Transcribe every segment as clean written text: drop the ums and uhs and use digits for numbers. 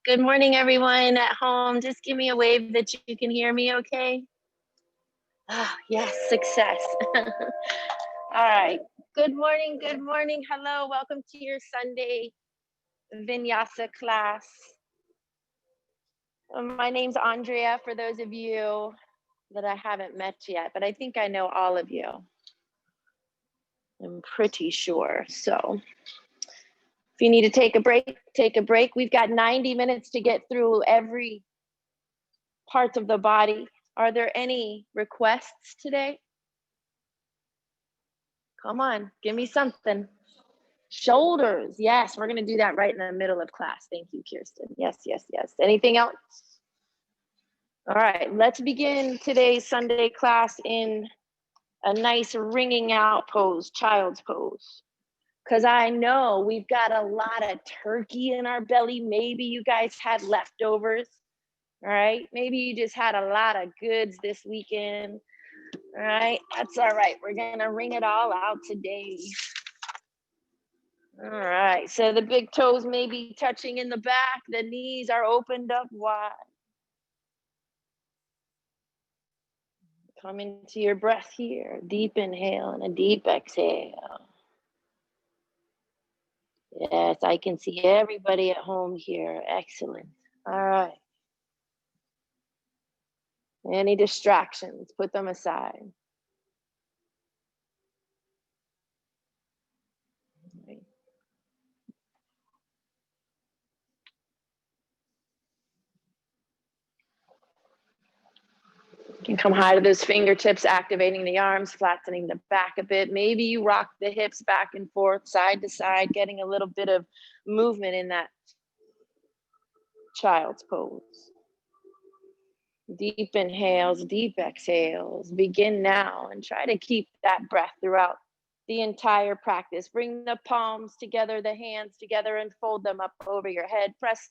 Good morning, everyone at home. Just give me a wave that you can hear me okay? Oh, yes, success. All right. Good morning, good morning. Hello, welcome to your Sunday Vinyasa class. My name's Andrea, for those of you that I haven't met yet, but I think I know all of you. I'm pretty sure. So if you need to take a break, take a break. We've got 90 minutes to get through every part of the body. Are there any requests today? Come on, give me something. Shoulders. Yes, we're going to do that right in the middle of class. Thank you, Kirsten. Yes, yes, yes. Anything else? All right, let's begin today's Sunday class in a nice ringing out pose, child's pose. Because I know we've got a lot of turkey in our belly. Maybe you guys had leftovers. All right, maybe you just had a lot of goods this weekend. All right, that's all right. We're gonna ring it all out today. All right, so the big toes may be touching in the back. The knees are opened up wide. Come into your breath here. Deep inhale and a deep exhale. Yes, I can see everybody at home here. Excellent. All right. Any distractions, put them aside. You can come high to those fingertips, activating the arms, flattening the back a bit. Maybe you rock the hips back and forth, side to side, getting a little bit of movement in that child's pose. Deep inhales, deep exhales. Begin now and try to keep that breath throughout the entire practice. Bring the palms together, the hands together, and fold them up over your head. Press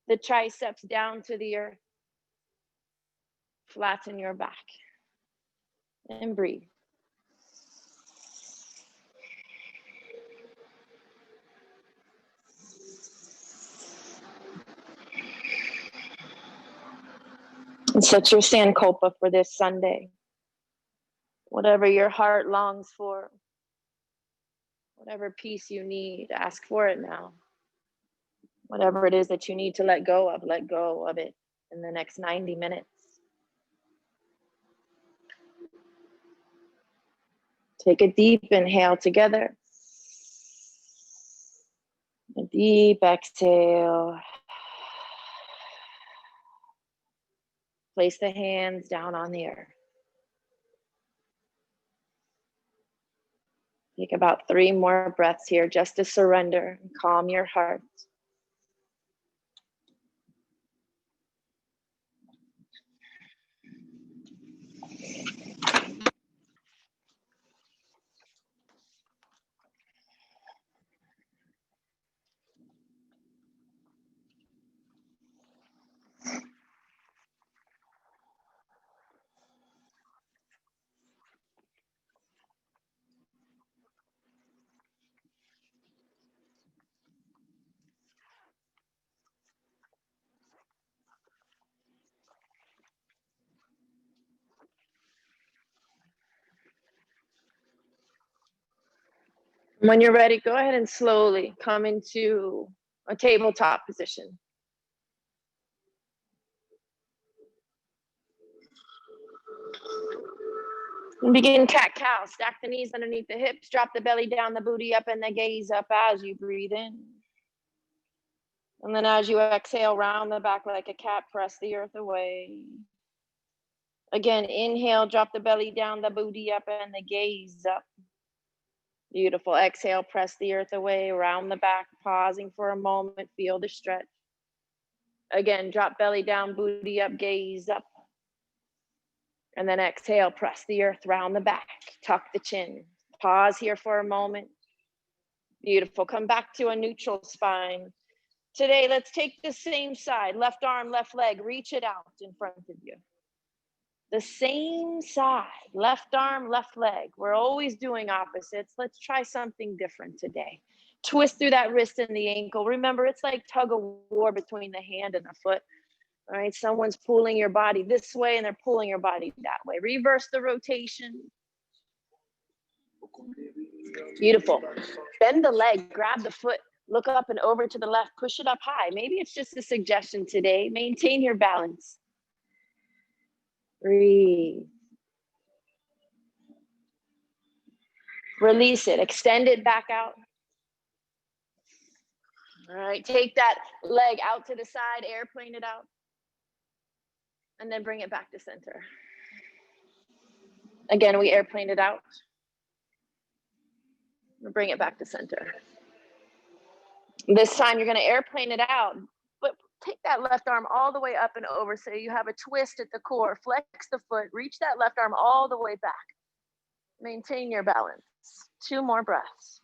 the triceps down to the earth. Flatten your back and breathe. And set your sankalpa for this Sunday. Whatever your heart longs for, whatever peace you need, ask for it now. Whatever it is that you need to let go of it in the next 90 minutes. Take a deep inhale together. A deep exhale. Place the hands down on the earth. Take about 3 more breaths here just to surrender and calm your heart. When you're ready, go ahead and slowly come into a tabletop position. And begin cat-cow. Stack the knees underneath the hips, drop the belly down, the booty up, and the gaze up as you breathe in. And then as you exhale, round the back like a cat, press the earth away. Again, inhale, drop the belly down, the booty up, and the gaze up. Beautiful. Exhale, press the earth away, round the back, pausing for a moment, feel the stretch. Again, drop belly down, booty up, gaze up. And then exhale, press the earth, round the back, tuck the chin. Pause here for a moment. Beautiful. Come back to a neutral spine. Today, let's take the same side, left arm, left leg, reach it out in front of you. The same side, left arm, left leg. We're always doing opposites. Let's try something different today. Twist through that wrist and the ankle. Remember, it's like tug of war between the hand and the foot. All right, someone's pulling your body this way and they're pulling your body that way. Reverse the rotation. Beautiful. Bend the leg, grab the foot, look up and over to the left, push it up high. Maybe it's just a suggestion today. Maintain your balance. Breathe. Release it, extend it back out. All right, take that leg out to the side, airplane it out, and then bring it back to center. Again, we airplane it out. We'll bring it back to center. This time you're gonna airplane it out, but take that left arm all the way up and over so you have a twist at the core. Flex the foot, reach that left arm all the way back. Maintain your balance. 2 more breaths.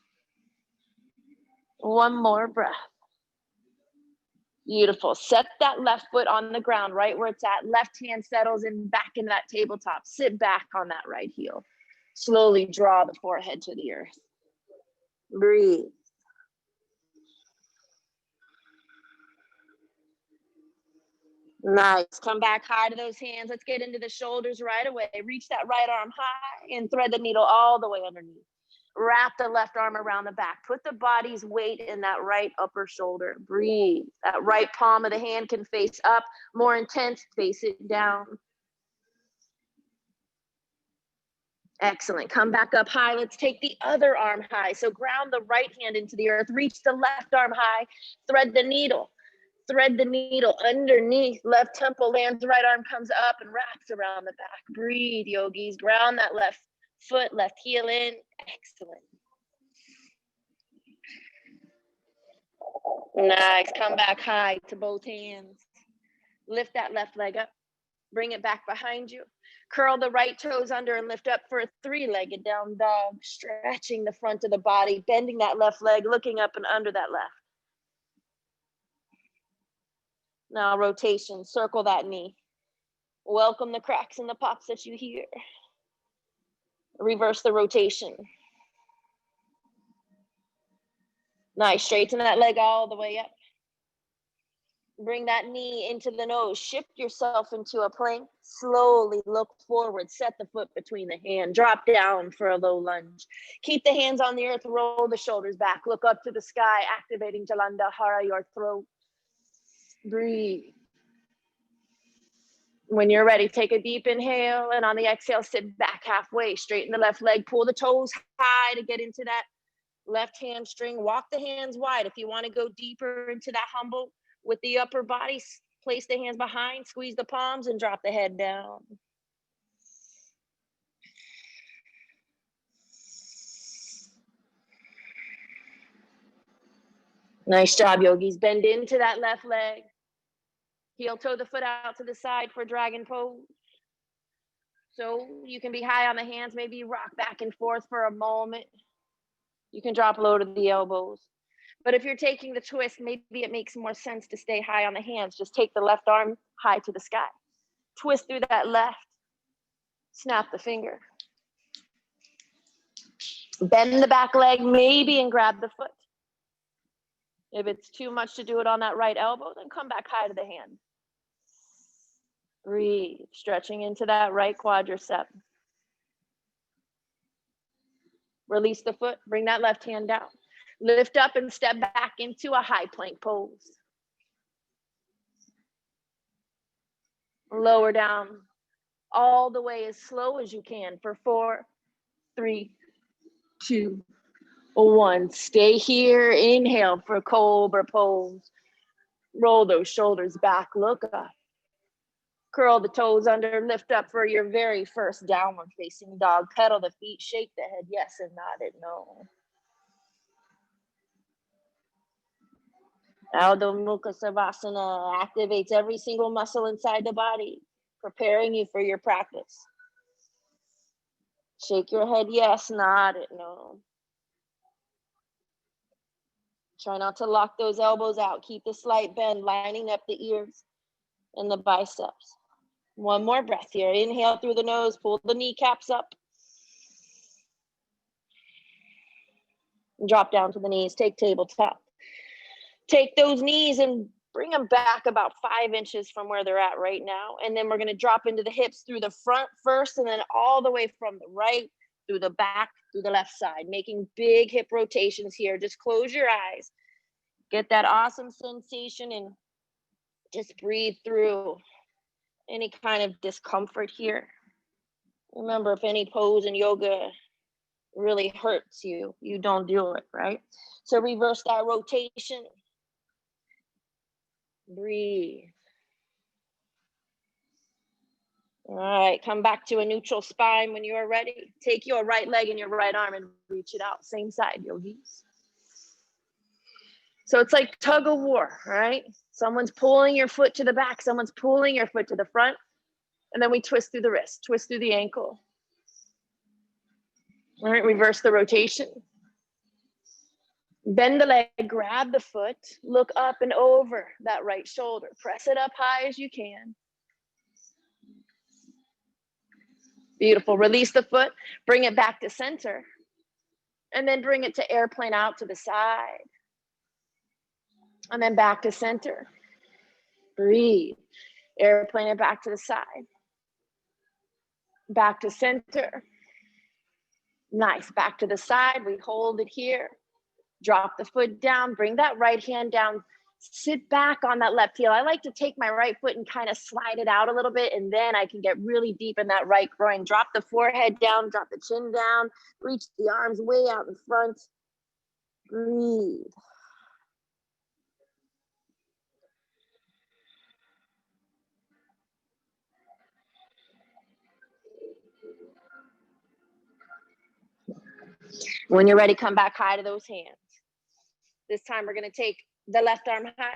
1 more breath. Beautiful. Set that left foot on the ground, right where it's at. Left hand settles in back in that tabletop. Sit back on that right heel. Slowly draw the forehead to the earth. Breathe. Nice. Come back high to those hands. Let's get into the shoulders right away. Reach that right arm high and thread the needle all the way underneath. Wrap the left arm around the back. Put the body's weight in that right upper shoulder. Breathe. That right palm of the hand can face up. More intense, face it down. Excellent. Come back up high. Let's take the other arm high. So ground the right hand into the earth. Reach the left arm high. Thread the needle. Thread the needle underneath. Left temple lands, right arm comes up and wraps around the back. Breathe, yogis. Ground that left foot, left heel in. Excellent. Nice. Come back high to both hands. Lift that left leg up. Bring it back behind you. Curl the right toes under and lift up for a 3-legged down dog. Stretching the front of the body, bending that left leg, looking up and under that left. Now rotation, circle that knee. Welcome the cracks and the pops that you hear. Reverse the rotation. Nice, straighten that leg all the way up. Bring that knee into the nose. Shift yourself into a plank. Slowly look forward. Set the foot between the hand. Drop down for a low lunge. Keep the hands on the earth. Roll the shoulders back. Look up to the sky, activating Jalandhara, your throat. Breathe. When you're ready, take a deep inhale, and on the exhale, sit back halfway. Straighten the left leg. Pull the toes high to get into that left hamstring. Walk the hands wide. If you want to go deeper into that humble with the upper body, place the hands behind, squeeze the palms, and drop the head down. Nice job, yogis. Bend into that left leg. Heel toe the foot out to the side for dragon pose. So you can be high on the hands, maybe rock back and forth for a moment. You can drop low to the elbows. But if you're taking the twist, maybe it makes more sense to stay high on the hands. Just take the left arm high to the sky. Twist through that left. Snap the finger. Bend the back leg maybe and grab the foot. If it's too much to do it on that right elbow, then come back high to the hand. Breathe, stretching into that right quadricep. Release the foot, bring that left hand down. Lift up and step back into a high plank pose. Lower down all the way as slow as you can for 4, 3, 2, 1. Stay here. Inhale for cobra pose. Roll those shoulders back, look up. Curl the toes under, lift up for your very first downward facing dog. Pedal the feet, shake the head yes and nod it no. Adho Mukha Savasana activates every single muscle inside the body, preparing you for your practice. Shake your head yes, nod it no. Try not to lock those elbows out. Keep the slight bend, lining up the ears and the biceps. One more breath here. Inhale through the nose, pull the kneecaps up. Drop down to the knees, take tabletop. Take those knees and bring them back about 5 inches from where they're at right now. And then we're gonna drop into the hips through the front first, and then all the way from the right, through the back, through the left side, making big hip rotations here. Just close your eyes. Get that awesome sensation and just breathe through any kind of discomfort here. Remember, if any pose in yoga really hurts you, you don't do it, right? So reverse that rotation. Breathe. All right, come back to a neutral spine when you are ready. Take your right leg and your right arm and reach it out. Same side, yogis. So it's like tug of war, right? Someone's pulling your foot to the back, someone's pulling your foot to the front, and then we twist through the wrist, twist through the ankle. All right, reverse the rotation. Bend the leg, grab the foot, look up and over that right shoulder. Press it up high as you can. Beautiful. Release the foot, bring it back to center, and then bring it to airplane out to the side. And then back to center. Breathe. Airplane it back to the side. Back to center. Nice. Back to the side. We hold it here. Drop the foot down. Bring that right hand down. Sit back on that left heel. I like to take my right foot and kind of slide it out a little bit, and then I can get really deep in that right groin. Drop the forehead down, drop the chin down, reach the arms way out in front. Breathe. When you're ready, come back high to those hands. This time we're going to take the left arm high.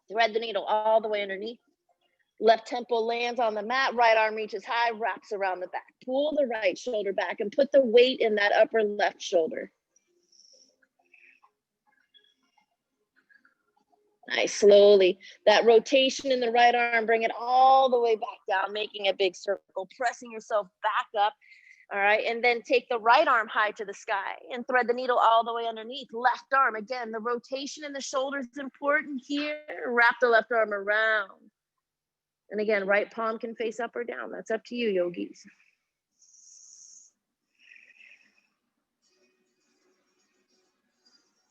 Thread the needle all the way underneath. Left temple lands on the mat, right arm reaches high, wraps around the back. Pull the right shoulder back and put the weight in that upper left shoulder. Nice, slowly. That rotation in the right arm, bring it all the way back down, making a big circle, pressing yourself back up. All right, and then take the right arm high to the sky and thread the needle all the way underneath. Left arm, again, the rotation in the shoulder is important here. Wrap the left arm around. And again, right palm can face up or down. That's up to you, yogis.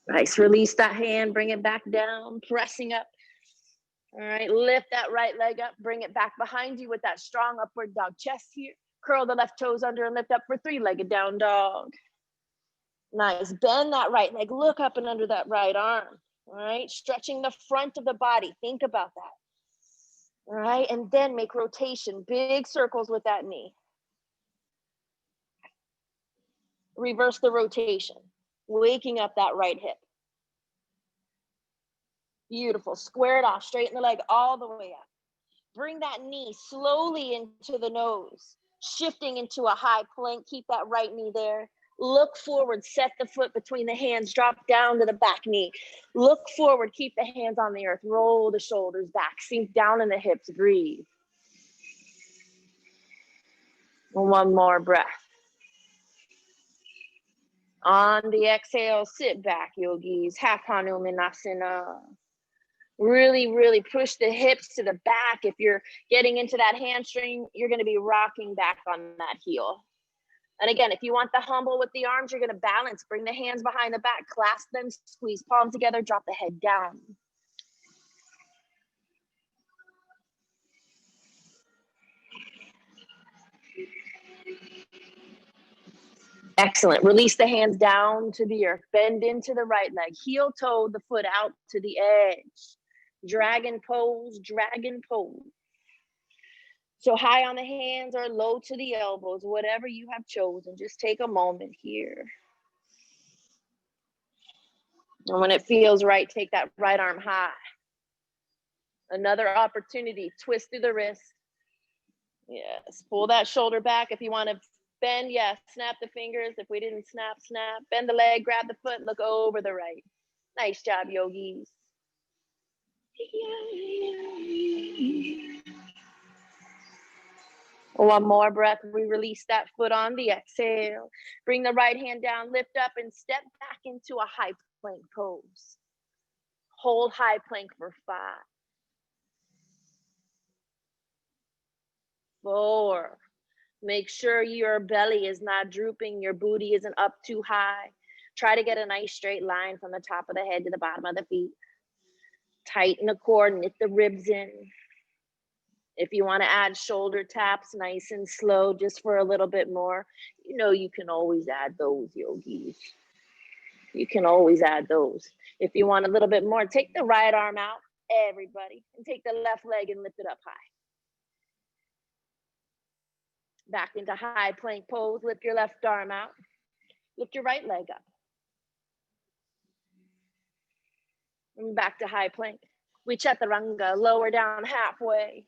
Nice, release that hand, bring it back down, pressing up. All right, lift that right leg up, bring it back behind you with that strong upward dog chest here. Curl the left toes under and lift up for three-legged down dog. Nice, bend that right leg, look up and under that right arm. All right, stretching the front of the body, think about that. All right, and then make rotation, big circles with that knee. Reverse the rotation, waking up that right hip. Beautiful, square it off, straighten the leg all the way up. Bring that knee slowly into the nose, shifting into a high plank, keep that right knee there. Look forward, set the foot between the hands, drop down to the back knee. Look forward, keep the hands on the earth, roll the shoulders back, sink down in the hips, breathe. One more breath. On the exhale, sit back, yogis, half Hanumanasana. Really, really push the hips to the back. If you're getting into that hamstring, you're going to be rocking back on that heel. And again, if you want the humble with the arms, you're going to balance. Bring the hands behind the back, clasp them, squeeze palms together, drop the head down. Excellent. Release the hands down to the earth. Bend into the right leg. Heel toe the foot out to the edge. Dragon pose, dragon pose. So high on the hands or low to the elbows, whatever you have chosen. Just take a moment here. And when it feels right, take that right arm high. Another opportunity, twist through the wrist. Yes, pull that shoulder back. If you want to bend, yes, snap the fingers. If we didn't snap, snap. Bend the leg, grab the foot, look over the right. Nice job, yogis. One more breath. We release that foot on the exhale. Bring the right hand down, lift up, and step back into a high plank pose. Hold high plank for 5, 4. Make sure your belly is not drooping, your booty isn't up too high. Try to get a nice straight line from the top of the head to the bottom of the feet. Tighten the core, knit the ribs in. If you want to add shoulder taps, nice and slow, just for a little bit more, you know you can always add those, yogis. You can always add those. If you want a little bit more, take the right arm out, everybody, and take the left leg and lift it up high. Back into high plank pose, lift your left arm out. Lift your right leg up. And back to high plank. We chaturanga, lower down halfway.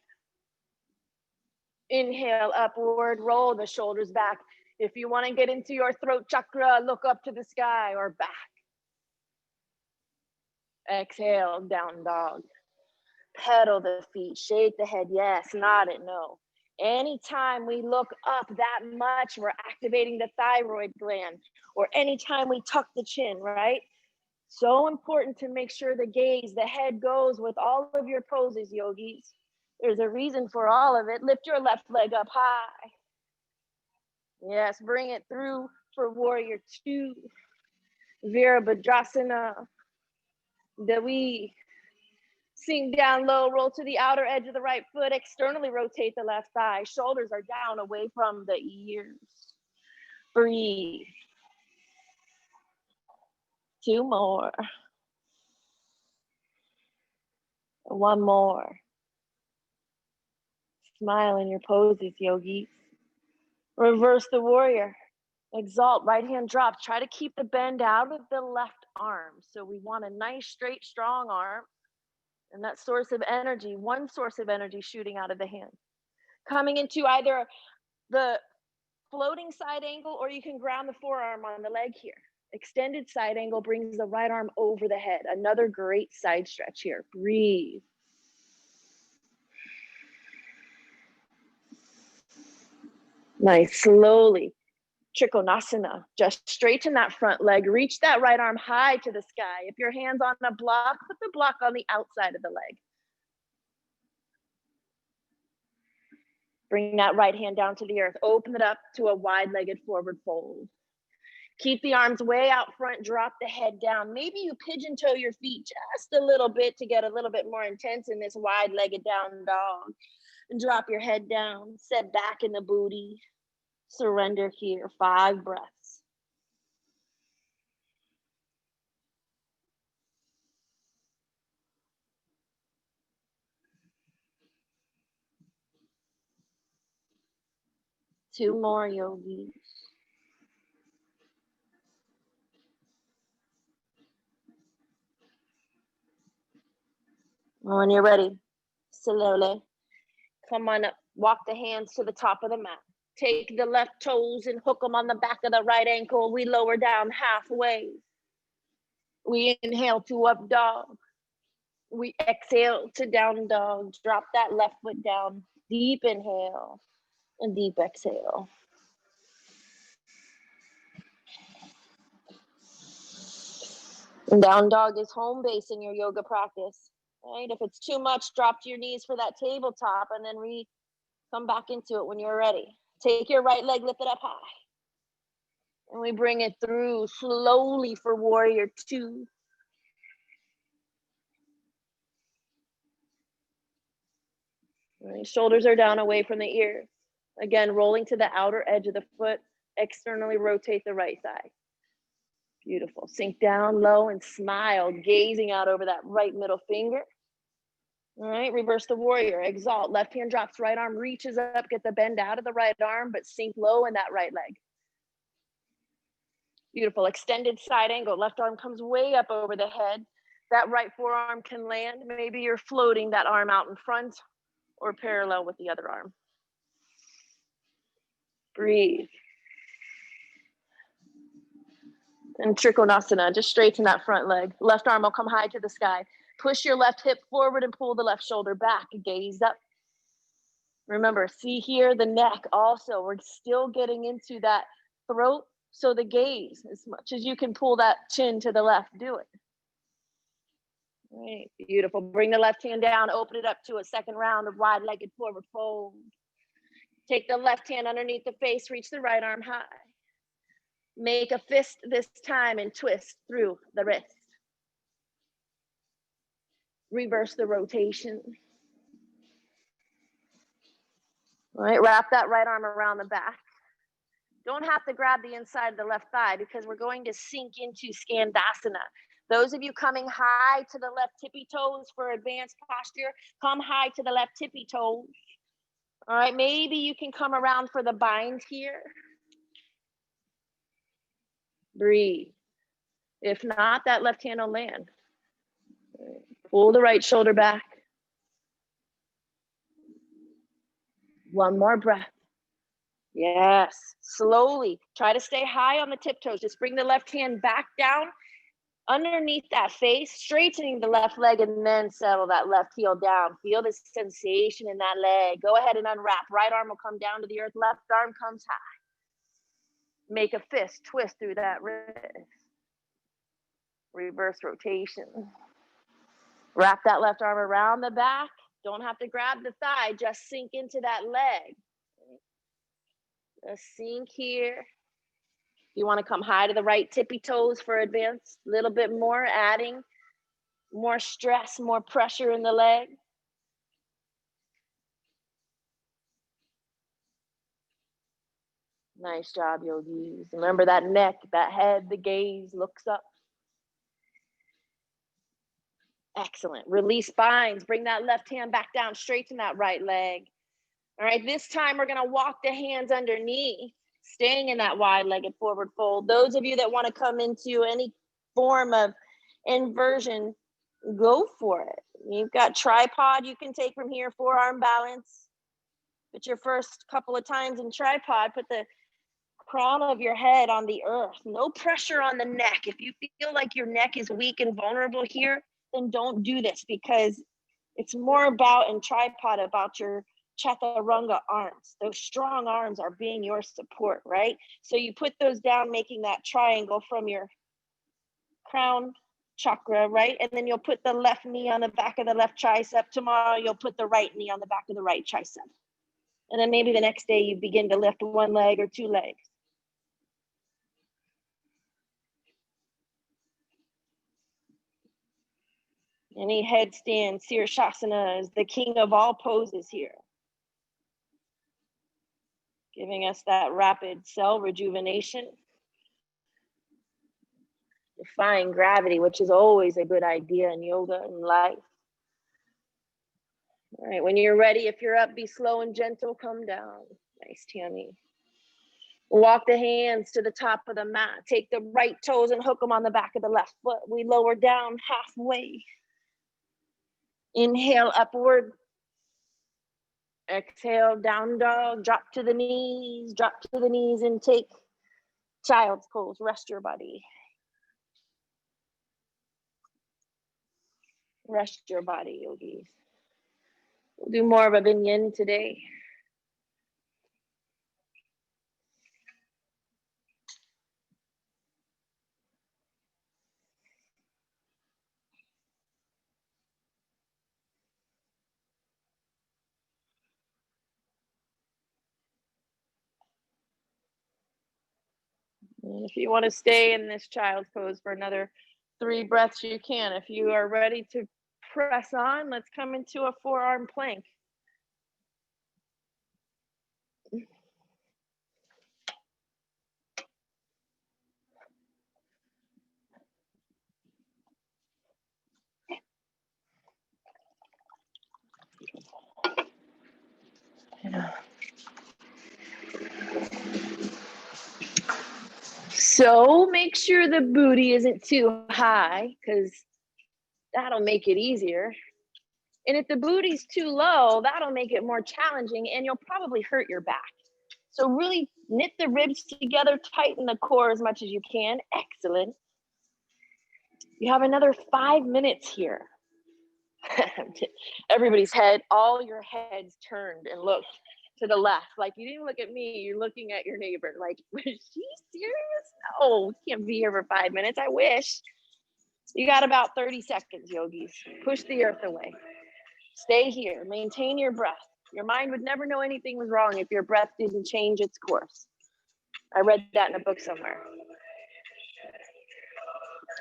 Inhale, upward, roll the shoulders back. If you want to get into your throat chakra, look up to the sky or back. Exhale, down dog. Pedal the feet, shake the head, yes, nod it, no. Anytime we look up that much, we're activating the thyroid gland, or anytime we tuck the chin, right? So important to make sure the gaze, the head goes with all of your poses, yogis. There's a reason for all of it. Lift your left leg up high. Yes, bring it through for warrior 2. Virabhadrasana. We sink down low, roll to the outer edge of the right foot, externally rotate the left thigh. Shoulders are down away from the ears. Breathe. 2 more. 1 more. Smile in your poses, yogis. Reverse the warrior. Exalt, right hand drop. Try to keep the bend out of the left arm. So we want a nice, straight, strong arm. And that source of energy, one source of energy shooting out of the hand. Coming into either the floating side angle, or you can ground the forearm on the leg here. Extended side angle brings the right arm over the head. Another great side stretch here. Breathe. Nice, slowly. Trikonasana, just straighten that front leg, reach that right arm high to the sky. If your hand's on a block, put the block on the outside of the leg. Bring that right hand down to the earth, open it up to a wide-legged forward fold. Keep the arms way out front, drop the head down. Maybe you pigeon toe your feet just a little bit to get a little bit more intense in this wide-legged down dog. And drop your head down, set back in the booty. Surrender here, 5 breaths. Two more, yogis. When you're ready, slowly come on up, walk the hands to the top of the mat. Take the left toes and hook them on the back of the right ankle. We lower down halfway. We inhale to up dog. We exhale to down dog. Drop that left foot down. Deep inhale and deep exhale. And down dog is home base in your yoga practice. Right? If it's too much, drop to your knees for that tabletop and then come back into it when you're ready. Take your right leg, lift it up high. And we bring it through slowly for warrior 2. Right, shoulders are down away from the ears. Again, rolling to the outer edge of the foot, externally rotate the right thigh. Beautiful. Sink down low and smile, gazing out over that right middle finger. All right, reverse the warrior. Exalt, left hand drops, right arm reaches up, get the bend out of the right arm, but sink low in that right leg. Beautiful. Extended side angle. Left arm comes way up over the head. That right forearm can land. Maybe you're floating that arm out in front or parallel with the other arm. Breathe. And Trikonasana, just straighten that front leg. Left arm will come high to the sky. Push your left hip forward and pull the left shoulder back. Gaze up. Remember, see here, the neck also, we're still getting into that throat. So the gaze, as much as you can pull that chin to the left, do it. Right, beautiful. Bring the left hand down, open it up to a second round of wide-legged forward fold. Take the left hand underneath the face, reach the right arm high. Make a fist this time and twist through the wrist. Reverse the rotation. All right, wrap that right arm around the back. Don't have to grab the inside of the left thigh because we're going to sink into Skandasana. Those of you coming high to the left tippy toes for advanced posture, come high to the left tippy toes. All right, maybe you can come around for the bind here. Breathe. If not, that left hand will land. Pull the right shoulder back. One more breath. Yes, slowly. Try to stay high on the tiptoes. Just bring the left hand back down underneath that face, straightening the left leg, and then settle that left heel down. Feel the sensation in that leg. Go ahead and unwrap. Right arm will come down to the earth. Left arm comes high. Make a fist twist through that wrist. Reverse rotation. Wrap that left arm around the back. Don't have to grab the thigh. Just sink into that leg. Just sink here. You want to come high to the right tippy toes for advance. A little bit more, adding more stress, more pressure in the leg. Nice job, yogis. Remember that neck, that head, the gaze looks up. Excellent. Release spines. Bring that left hand back down, straighten that right leg. All right, this time we're going to walk the hands underneath, staying in that wide-legged forward fold. Those of you that want to come into any form of inversion, go for it. You've got tripod you can take from here, forearm balance. But your first couple of times in tripod, put the crown of your head on the earth. No pressure on the neck. If you feel like your neck is weak and vulnerable here, then don't do this, because it's more about, in tripod, about your chaturanga arms. Those strong arms are being your support, right? So you put those down, making that triangle from your crown chakra, right? And then you'll put the left knee on the back of the left tricep. Tomorrow, you'll put the right knee on the back of the right tricep. And then maybe the next day you begin to lift one leg or two legs. Any headstand, Sirshasana is the king of all poses here. Giving us that rapid cell rejuvenation. Defying gravity, which is always a good idea in yoga and life. All right, when you're ready, if you're up, be slow and gentle, come down. Nice, Tammy. Walk the hands to the top of the mat. Take the right toes and hook them on the back of the left foot. We lower down halfway. Inhale upward. Exhale, down dog. Drop to the knees. Drop to the knees and take child's pose. Rest your body. Rest your body, yogis. We'll do more of a Vinyasa today. And if you want to stay in this child's pose for another 3 breaths, you can. If you are ready to press on, let's come into a forearm plank. So make sure the booty isn't too high, because that'll make it easier. And if the booty's too low, that'll make it more challenging, and you'll probably hurt your back. So really knit the ribs together, tighten the core as much as you can. Excellent. You have another 5 minutes here. Everybody's head, all your heads turned and looked to the left. Like, you didn't look at me, you're looking at your neighbor. Like, was she serious? No, can't be here for 5 minutes. I wish. You got about 30 seconds, yogis. Push the earth away. Stay here. Maintain your breath. Your mind would never know anything was wrong if your breath didn't change its course. I read that in a book somewhere.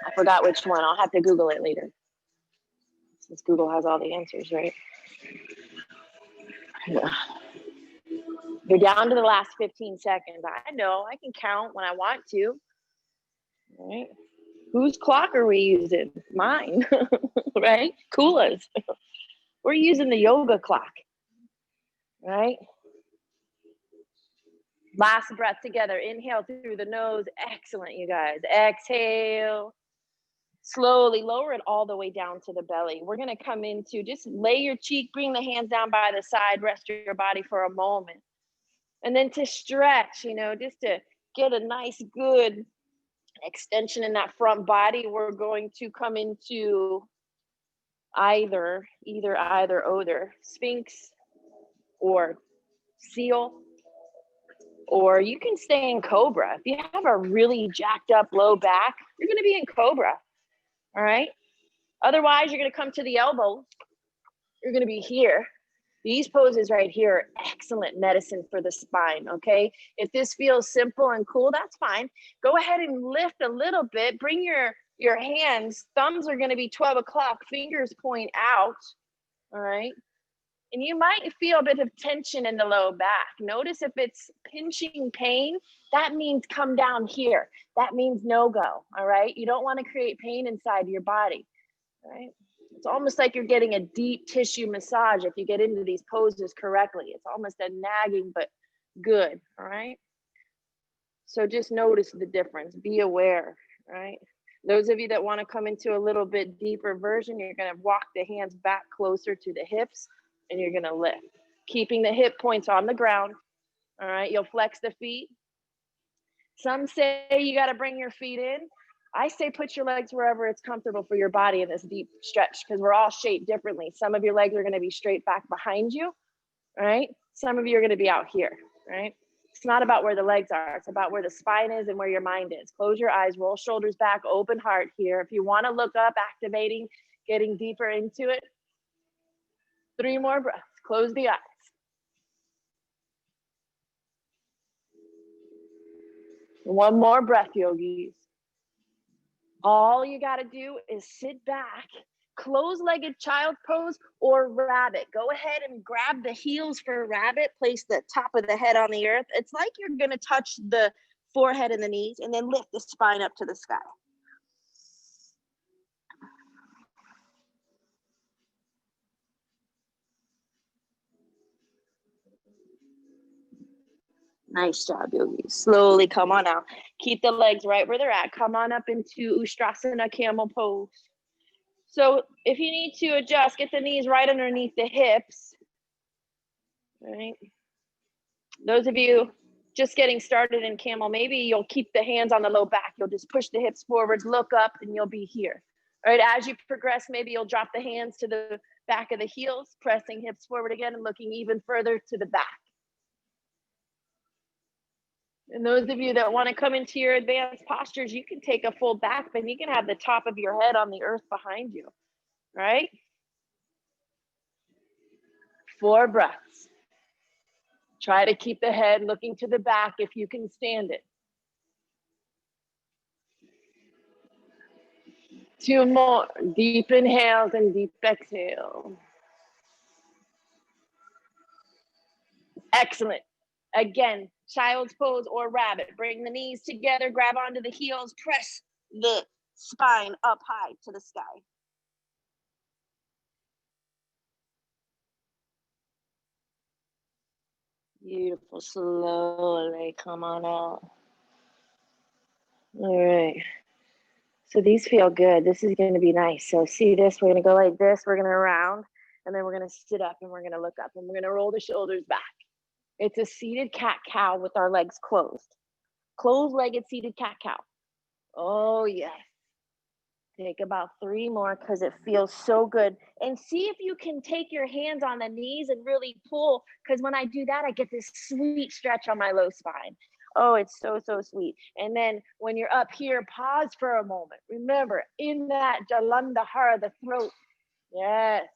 I forgot which one. I'll have to Google it later, since Google has all the answers, right? You're down to the last 15 seconds. I know, I can count when I want to. All right. Whose clock are we using? Mine, right? Kula's. We're using the yoga clock, right? Last breath together. Inhale through the nose. Excellent, you guys. Exhale. Slowly lower it all the way down to the belly. We're going to come into, just lay your cheek, bring the hands down by the side, rest your body for a moment. And then to stretch, you know, just to get a nice, good extension in that front body, we're going to come into either, Sphinx or seal, or you can stay in Cobra. If you have a really jacked up low back, you're going to be in Cobra. All right. Otherwise, you're going to come to the elbow. You're going to be here. These poses right here are excellent medicine for the spine, okay? If this feels simple and cool, that's fine. Go ahead and lift a little bit. Bring your hands. Thumbs are going to be 12 o'clock. Fingers point out, all right? And you might feel a bit of tension in the low back. Notice if it's pinching pain, that means come down here. That means no go, all right? You don't want to create pain inside your body, right? It's almost like you're getting a deep tissue massage if you get into these poses correctly. It's almost a nagging, but good, all right? So just notice the difference. Be aware, right? Those of you that want to come into a little bit deeper version, you're going to walk the hands back closer to the hips, and you're going to lift, keeping the hip points on the ground, all right? You'll flex the feet. Some say you got to bring your feet in. I say put your legs wherever it's comfortable for your body in this deep stretch, because we're all shaped differently. Some of your legs are going to be straight back behind you, right? Some of you are going to be out here, right? It's not about where the legs are. It's about where the spine is and where your mind is. Close your eyes, roll shoulders back, open heart here. If you want to look up, activating, getting deeper into it. 3 more breaths. Close the eyes. One more breath, yogis. All you got to do is sit back, close-legged child pose or rabbit. Go ahead and grab the heels for rabbit. Place the top of the head on the earth. It's like you're going to touch the forehead and the knees, and then lift the spine up to the sky. Nice job, yogis. Slowly come on out. Keep the legs right where they're at. Come on up into Ustrasana camel pose. So if you need to adjust, get the knees right underneath the hips. Right. Those of you just getting started in camel, maybe you'll keep the hands on the low back. You'll just push the hips forwards, look up, and you'll be here. All right. As you progress, maybe you'll drop the hands to the back of the heels, pressing hips forward again and looking even further to the back. And those of you that want to come into your advanced postures, you can take a full back bend. You can have the top of your head on the earth behind you, right? 4 breaths. Try to keep the head looking to the back if you can stand it. 2 more. Deep inhales and deep exhale. Excellent. Again, child's pose or rabbit. Bring the knees together, grab onto the heels, press the spine up high to the sky. Beautiful. Slowly come on out. All right. So these feel good. This is going to be nice. So see this, we're going to go like this. We're going to round, and then we're going to sit up, and we're going to look up, and we're going to roll the shoulders back. It's a seated cat-cow with our legs closed. Closed-legged seated cat-cow. Oh, yes. Take about 3 more because it feels so good. And see if you can take your hands on the knees and really pull, because when I do that, I get this sweet stretch on my low spine. Oh, it's so, so sweet. And then when you're up here, pause for a moment. Remember, in that Jalandhara, the throat. Yes.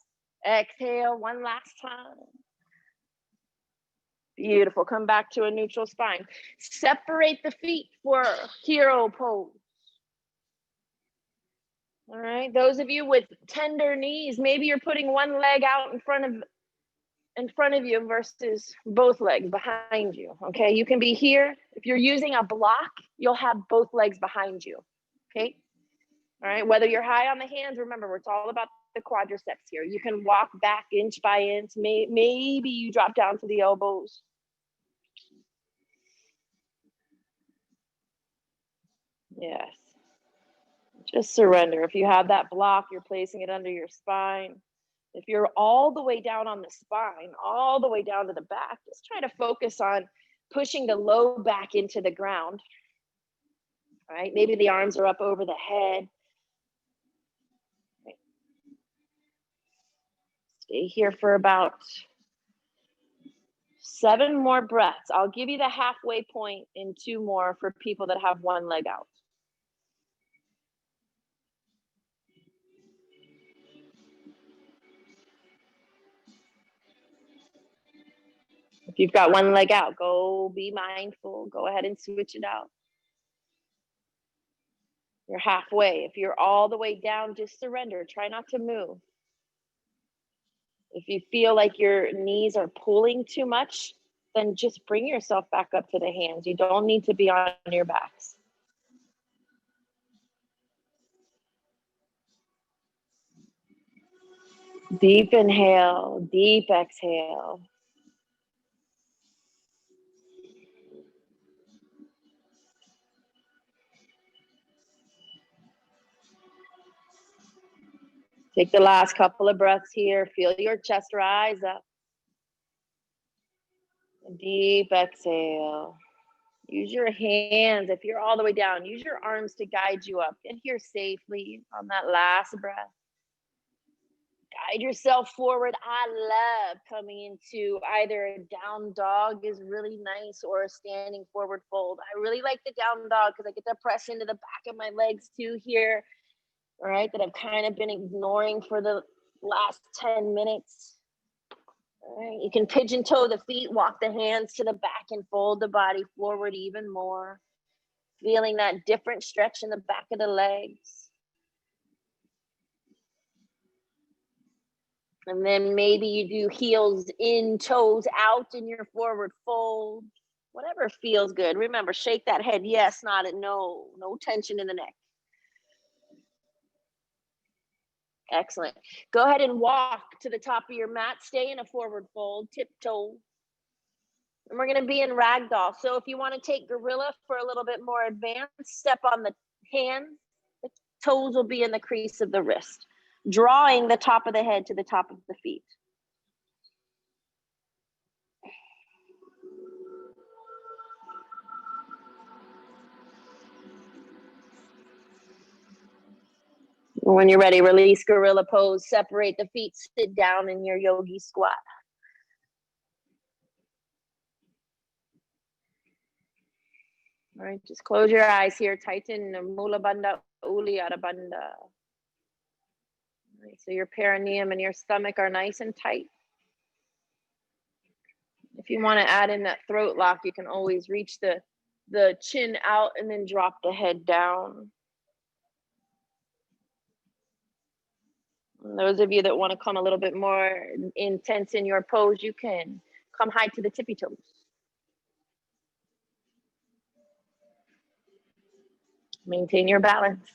Exhale one last time. Beautiful. Come back to a neutral spine. Separate the feet for hero pose. All right. Those of you with tender knees, maybe you're putting one leg out in front of you versus both legs behind you. Okay. You can be here. If you're using a block, you'll have both legs behind you. Okay. All right. Whether you're high on the hands, remember, it's all about the quadriceps here. You can walk back inch by inch. Maybe you drop down to the elbows. Yes. Just surrender. If you have that block, you're placing it under your spine. If you're all the way down on the spine, all the way down to the back, just try to focus on pushing the low back into the ground. All right. Maybe the arms are up over the head. Stay here for about 7 more breaths. I'll give you the halfway point in 2 more for people that have one leg out. If you've got one leg out, go be mindful. Go ahead and switch it out. You're halfway. If you're all the way down, just surrender. Try not to move. If you feel like your knees are pulling too much, then just bring yourself back up to the hands. You don't need to be on your backs. Deep inhale, deep exhale. Take the last couple of breaths here. Feel your chest rise up. Deep exhale. Use your hands. If you're all the way down, use your arms to guide you up. Get here safely on that last breath. Guide yourself forward. I love coming into either a down dog is really nice or a standing forward fold. I really like the down dog because I get to press into the back of my legs too here. All right, that I've kind of been ignoring for the last 10 minutes. All right, you can pigeon toe the feet, walk the hands to the back and fold the body forward even more. Feeling that different stretch in the back of the legs. And then maybe you do heels in, toes out in your forward fold. Whatever feels good. Remember, shake that head. Yes, not a no. No tension in the neck. Excellent. Go ahead and walk to the top of your mat. Stay in a forward fold, tiptoe. And we're going to be in ragdoll. So if you want to take gorilla for a little bit more advanced, step on the hands. The toes will be in the crease of the wrist, drawing the top of the head to the top of the feet. When you're ready, release gorilla pose, separate the feet, sit down in your yogi squat. All right, just close your eyes here, tighten Mula Bandha, Uddiyana Bandha. Right, so your perineum and your stomach are nice and tight. If you want to add in that throat lock, you can always reach the chin out and then drop the head down. And those of you that want to come a little bit more intense in your pose, you can come high to the tippy toes. Maintain your balance.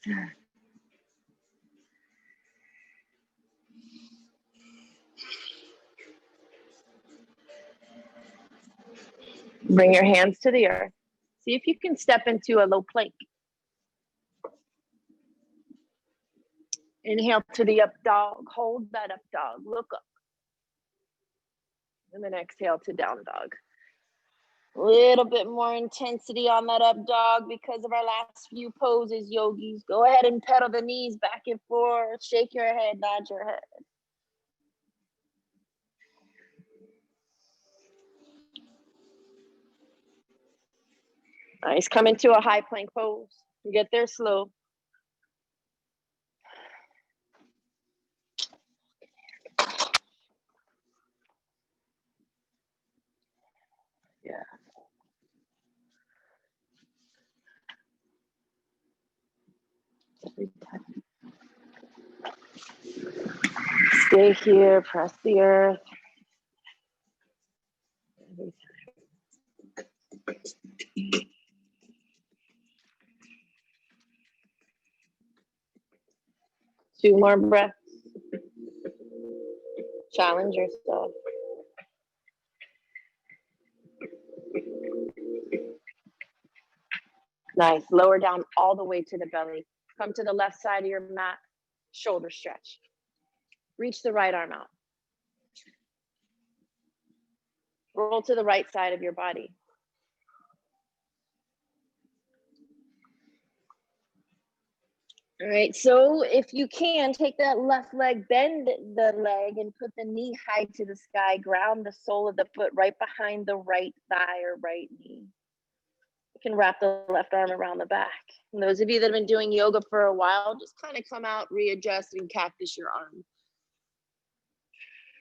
Bring your hands to the earth. See if you can step into a low plank. Inhale to the up dog. Hold that up dog. Look up. And then exhale to down dog. A little bit more intensity on that up dog because of our last few poses, yogis. Go ahead and pedal the knees back back and forth, shake your head, nod your head. Nice, come into a high plank pose. Get there slow. Yeah. Stay here, press the earth. Two more breaths. Challenge yourself. Nice. Lower down all the way to the belly. Come to the left side of your mat. Shoulder stretch. Reach the right arm out. Roll to the right side of your body. All right, so if you can, take that left leg, bend the leg and put the knee high to the sky, ground the sole of the foot right behind the right thigh or right knee. You can wrap the left arm around the back. And those of you that have been doing yoga for a while, just kind of come out, readjust, and cactus your arm.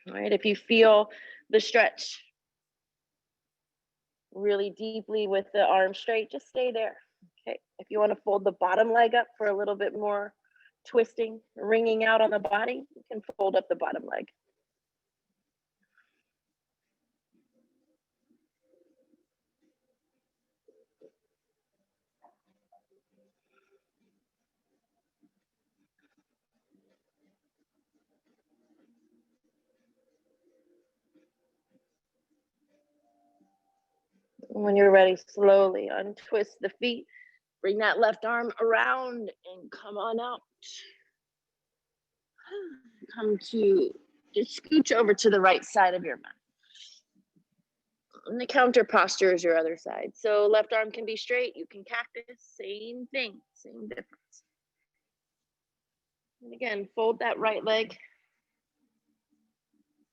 All right, if you feel the stretch really deeply with the arm straight, just stay there. Okay, if you want to fold the bottom leg up for a little bit more twisting, wringing out on the body, you can fold up the bottom leg. When you're ready, slowly untwist the feet, bring that left arm around and come on out. Come to, just scooch over to the right side of your mat. And the counter posture is your other side. So left arm can be straight, you can cactus, same thing, same difference. And again, fold that right leg,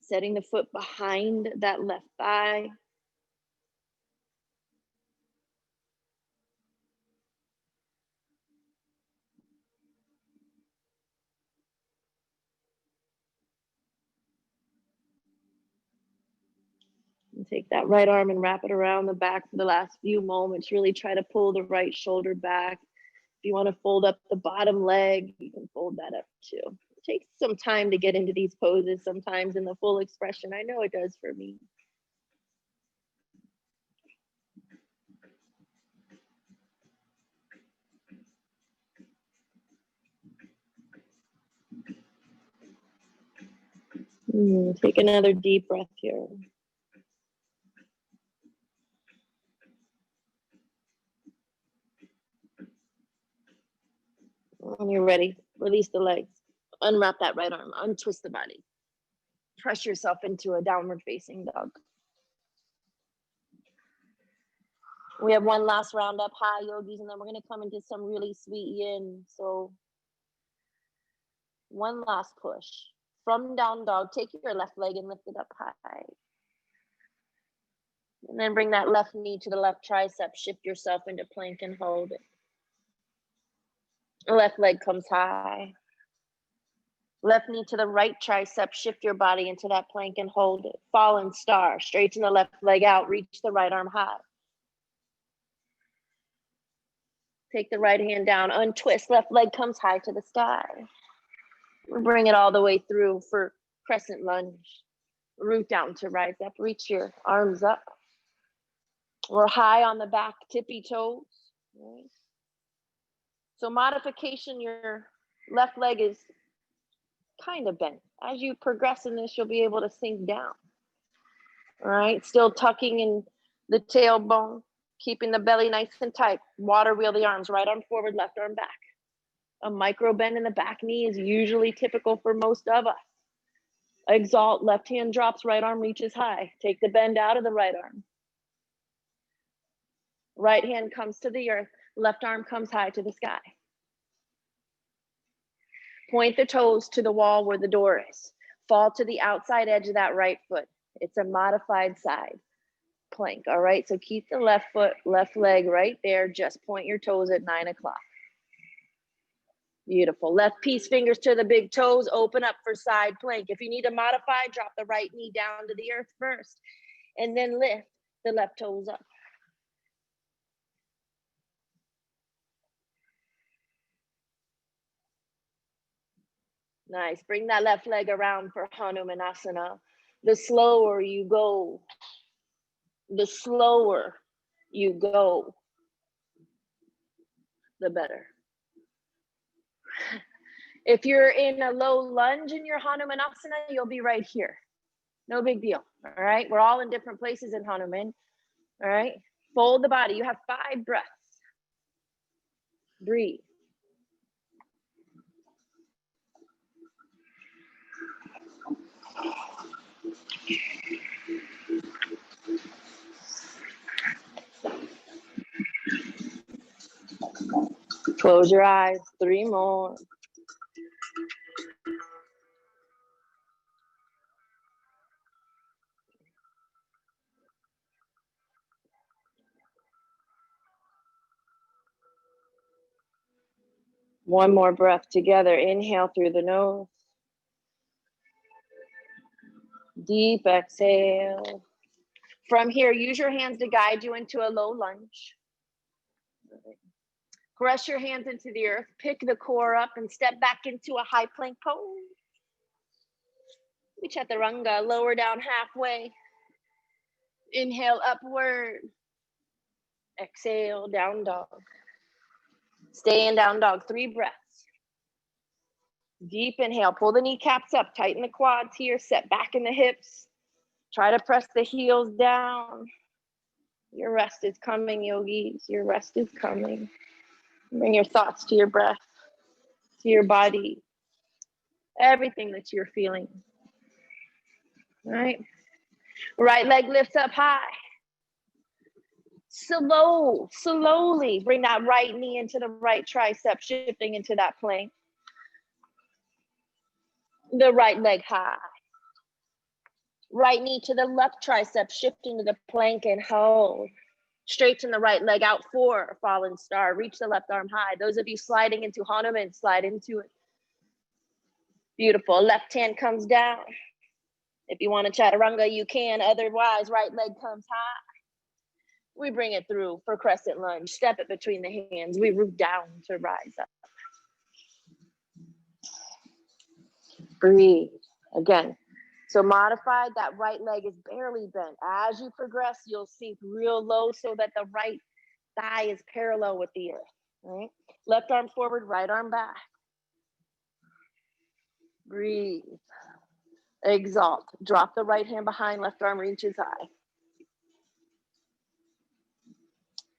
setting the foot behind that left thigh. And take that right arm and wrap it around the back for the last few moments. Really try to pull the right shoulder back. If you want to fold up the bottom leg, you can fold that up too. It takes some time to get into these poses sometimes in the full expression. I know it does for me. Take another deep breath here. When you're ready, release the legs. Unwrap that right arm, untwist the body. Press yourself into a downward facing dog. We have one last round up high, yogis, and then we're going to come into some really sweet yin. So one last push. From down dog, take your left leg and lift it up high. And then bring that left knee to the left tricep. Shift yourself into plank and hold it. Left leg comes high. Left knee to the right tricep. Shift your body into that plank and hold it. Fallen star. Straighten the left leg out. Reach the right arm high. Take the right hand down. Untwist. Left leg comes high to the sky. We'll bring it all the way through for crescent lunge. Root down to rise up. Reach your arms up. We're high on the back, tippy toes. Right. So modification, your left leg is kind of bent. As you progress in this, you'll be able to sink down. All right, still tucking in the tailbone, keeping the belly nice and tight. Water wheel the arms, right arm forward, left arm back. A micro bend in the back knee is usually typical for most of us. Exalt, left hand drops, right arm reaches high. Take the bend out of the right arm. Right hand comes to the earth, left arm comes high to the sky. Point the toes to the wall where the door is. Fall to the outside edge of that right foot. It's a modified side plank, all right? So keep the left foot, left leg right there. Just point your toes at 9 o'clock. Beautiful. Left piece fingers to the big toes. Open up for side plank. If you need to modify, drop the right knee down to the earth first, and then lift the left toes up. Nice. Bring that left leg around for Hanumanasana. The slower you go, the better. If you're in a low lunge in your Hanumanasana, you'll be right here. No big deal. All right. We're all in different places in Hanuman. All right. Fold the body. You have 5 breaths. Breathe. Close your eyes. 3 more. One more breath together. Inhale through the nose. Deep exhale. From here, use your hands to guide you into a low lunge. Press your hands into the earth. Pick the core up and step back into a high plank pose. Chaturanga, lower down halfway. Inhale upward. Exhale, down dog. Stay in down dog. 3 breaths. Deep inhale, pull the kneecaps up, tighten the quads here, set back in the hips. Try to press the heels down. Your rest is coming, yogis. Your rest is coming. Bring your thoughts to your breath, to your body, everything that you're feeling. All right. Right leg lifts up high. Slowly bring that right knee into the right tricep, shifting into that plank. The right leg high. Right knee to the left tricep, shifting to the plank and hold. Straighten the right leg out for fallen star. Reach the left arm high. Those of you sliding into Hanuman, slide into it. Beautiful. Left hand comes down. If you want to chaturanga, you can. Otherwise, right leg comes high. We bring it through for crescent lunge. Step it between the hands. We root down to rise up. Breathe. Again. So modified, that right leg is barely bent. As you progress, you'll sink real low so that the right thigh is parallel with the earth. Right? Left arm forward, right arm back. Breathe. Exalt. Drop the right hand behind, left arm reaches high.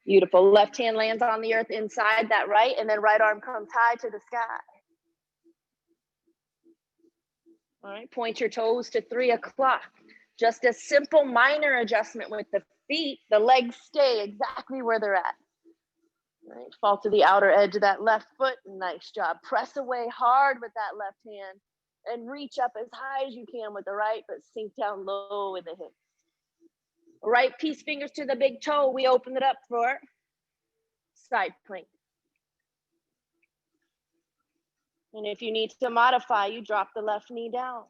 Beautiful. Left hand lands on the earth inside that right, and then right arm comes high to the sky. All right, point your toes to 3 o'clock. Just a simple minor adjustment with the feet. The legs stay exactly where they're at. All right, fall to the outer edge of that left foot. Nice job. Press away hard with that left hand and reach up as high as you can with the right, but sink down low in the hips. Right piece fingers to the big toe. We open it up for side plank. And if you need to modify, you drop the left knee down.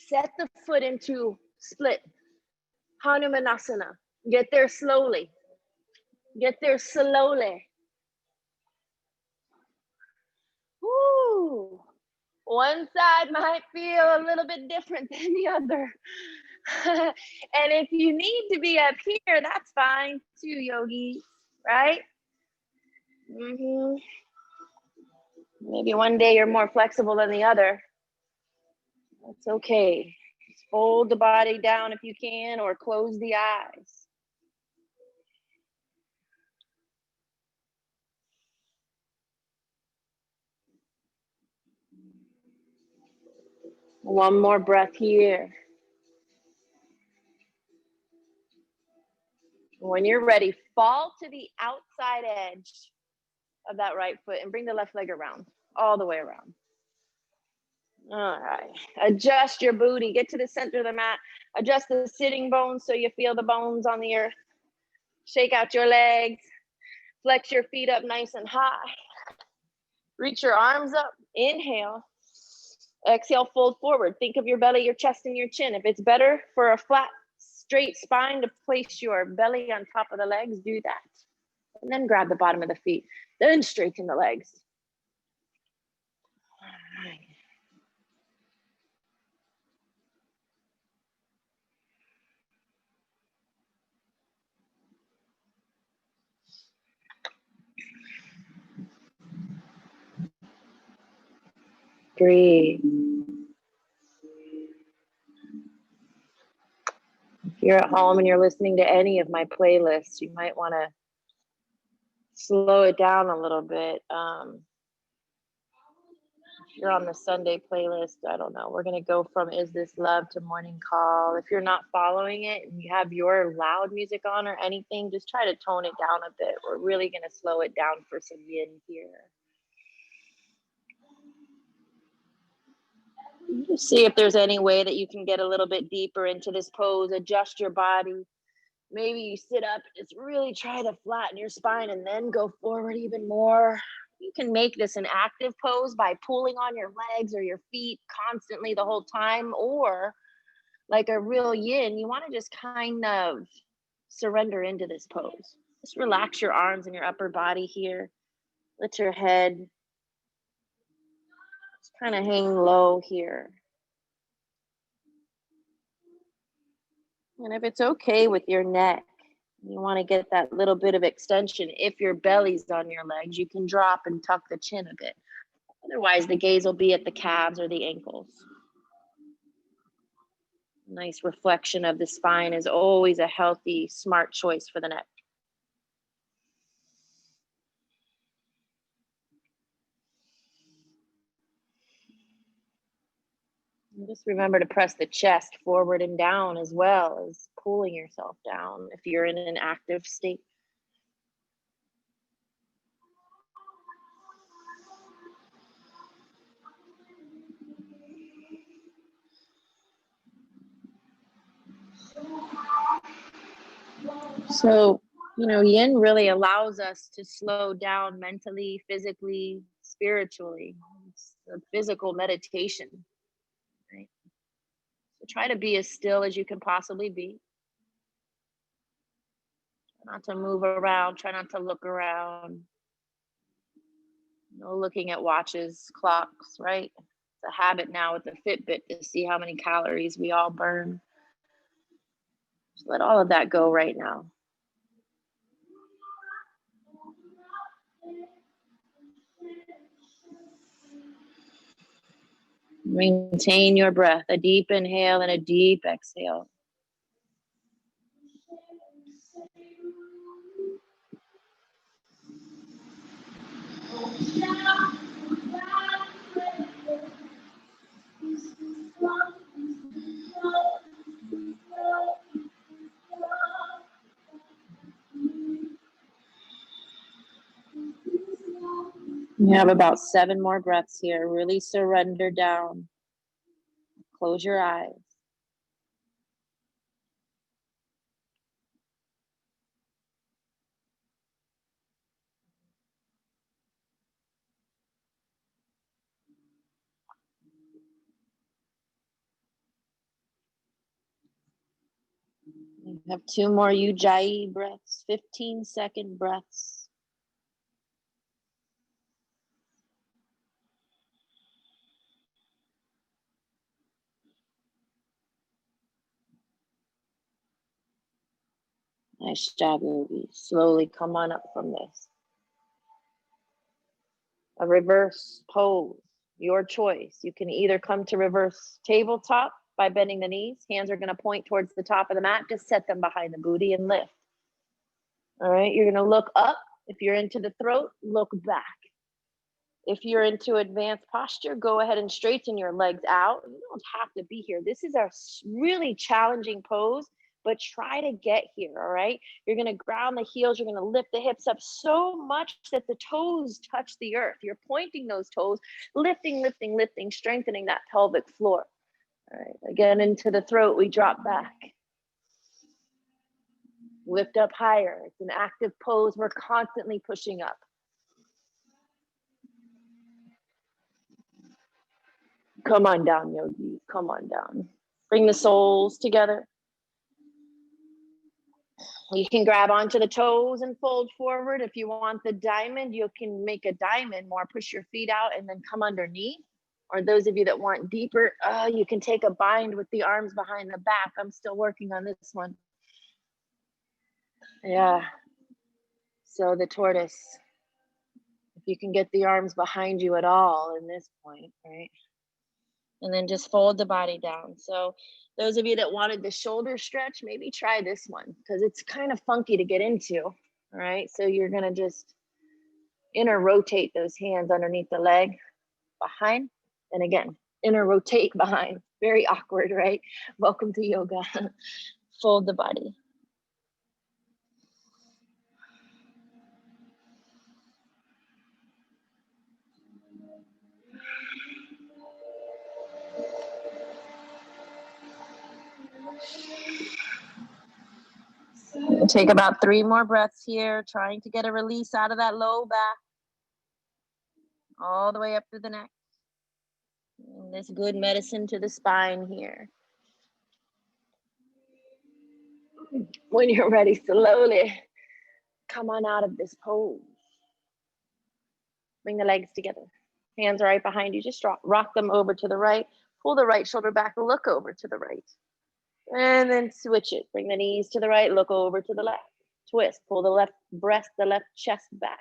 Set the foot into split Hanumanasana. Get there slowly. Get there slowly. Woo. One side might feel a little bit different than the other. And if you need to be up here, that's fine too, yogis, right? Maybe one day you're more flexible than the other. That's okay. Just fold the body down if you can, or close the eyes. One more breath here. When you're ready, fall to the outside edge of that right foot and bring the left leg around, all the way around. All right, adjust your booty, get to the center of the mat, adjust the sitting bones so you feel the bones on the earth. Shake out your legs, flex your feet up nice and high. Reach your arms up, inhale. Exhale, fold forward. Think of your belly, your chest, and your chin. If it's better for a flat, straight spine to place your belly on top of the legs, do that. And then grab the bottom of the feet, then straighten the legs. All right. Breathe. If you're at home and you're listening to any of my playlists, you might want to slow it down a little bit. If you're on the Sunday playlist, I don't know, we're going to go from Is This Love to Morning Call. If you're not following it and you have your loud music on or anything, just try to tone it down a bit. We're really going to slow it down for some yin here. Just see if there's any way that you can get a little bit deeper into this pose, adjust your body. Maybe you sit up, just really try to flatten your spine and then go forward even more. You can make this an active pose by pulling on your legs or your feet constantly the whole time, or like a real yin, you want to just kind of surrender into this pose. Just relax your arms and your upper body here. Let your head just kind of hang low here. And if it's okay with your neck, you want to get that little bit of extension. If your belly's on your legs, you can drop and tuck the chin a bit. Otherwise, the gaze will be at the calves or the ankles. Nice reflection of the spine is always a healthy, smart choice for the neck. And just remember to press the chest forward and down as well as pulling yourself down if you're in an active state. So, yin really allows us to slow down mentally, physically, spiritually. It's a physical meditation, right? So try to be as still as you can possibly be. Try not to move around, try not to look around. No looking at watches, clocks, right? It's a habit now with the Fitbit to see how many calories we all burn. Just let all of that go right now. Maintain your breath, a deep inhale and a deep exhale. You have about 7 more breaths here. Really surrender down. Close your eyes. You have 2 more Ujjayi breaths, 15-second breaths. Nice job, Yogi. Slowly come on up from this. A reverse pose, your choice. You can either come to reverse tabletop by bending the knees. Hands are going to point towards the top of the mat. Just set them behind the booty and lift. All right, you're going to look up. If you're into the throat, look back. If you're into advanced posture, go ahead and straighten your legs out. You don't have to be here. This is a really challenging pose, but try to get here, all right? You're gonna ground the heels, you're gonna lift the hips up so much that the toes touch the earth. You're pointing those toes, lifting, lifting, lifting, strengthening that pelvic floor. All right, again, into the throat, we drop back. Lift up higher. It's an active pose. We're constantly pushing up. Come on down, yogis. Come on down. Bring the soles together. You can grab onto the toes and fold forward. If you want the diamond, you can make a diamond more. Push your feet out and then come underneath. Or those of you that want deeper, you can take a bind with the arms behind the back. I'm still working on this one. Yeah. So the tortoise, if you can get the arms behind you at all in this point, right? And then just fold the body down. So those of you that wanted the shoulder stretch, maybe try this one because it's kind of funky to get into, all right? So you're gonna just inner rotate those hands underneath the leg, behind, and again, inner rotate behind. Very awkward, right? Welcome to yoga. Fold the body. Take about 3 more breaths here, trying to get a release out of that low back, all the way up to the neck. And this good medicine to the spine here. When you're ready, slowly come on out of this pose. Bring the legs together. Hands right behind you. Just rock them over to the right. Pull the right shoulder back, look over to the right. And then switch it. Bring the knees to the right, look over to the left. Twist, pull the left breast, the left chest back.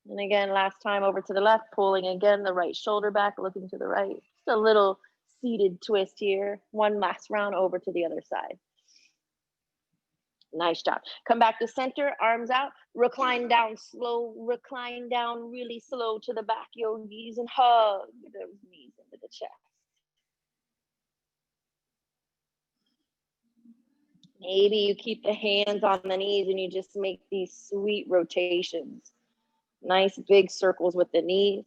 And again, last time over to the left, pulling again the right shoulder back, looking to the right. Just a little seated twist here. One last round over to the other side. Nice job. Come back to center, arms out, recline down slow, recline down really slow to the back, yogis, and hug those knees into the chest. Maybe you keep the hands on the knees and you just make these sweet rotations. Nice big circles with the knees.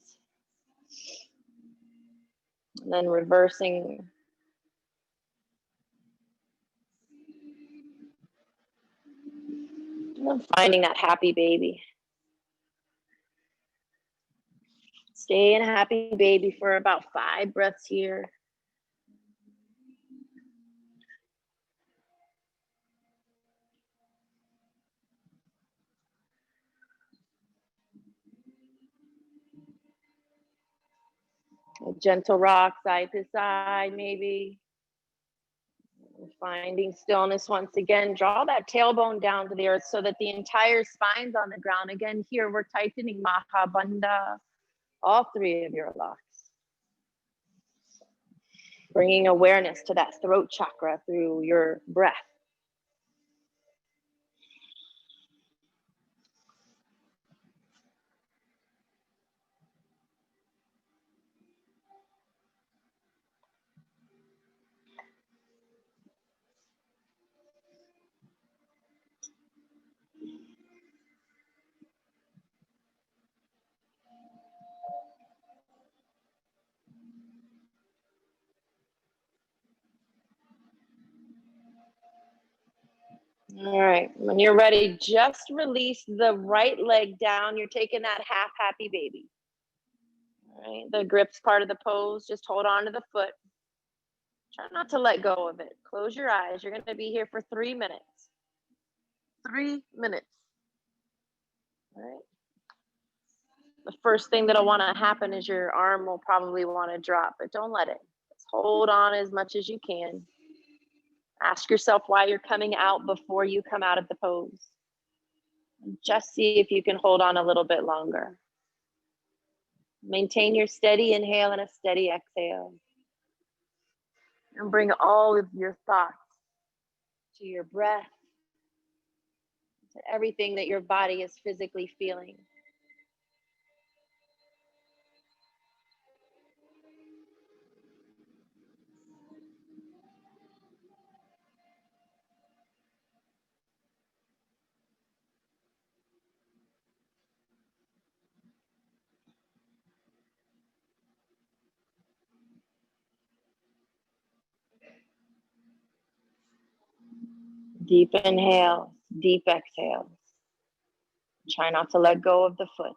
And then reversing. And then finding that happy baby. Stay in a happy baby for about 5 breaths here. A gentle rock side to side, maybe. Finding stillness once again. Draw that tailbone down to the earth so that the entire spine's on the ground. Again, here we're tightening Mahabandha, all 3 of your locks. Bringing awareness to that throat chakra through your breath. All right, when you're ready, just release the right leg down. You're taking that half happy baby. All right, the grip's part of the pose. Just hold on to the foot. Try not to let go of it. Close your eyes. You're going to be here for 3 minutes. 3 minutes. All right. The first thing that'll want to happen is your arm will probably want to drop, but don't let it. Just hold on as much as you can. Ask yourself why you're coming out before you come out of the pose. And just see if you can hold on a little bit longer. Maintain your steady inhale and a steady exhale. And bring all of your thoughts to your breath, to everything that your body is physically feeling. Deep inhale, deep exhale. Try not to let go of the foot.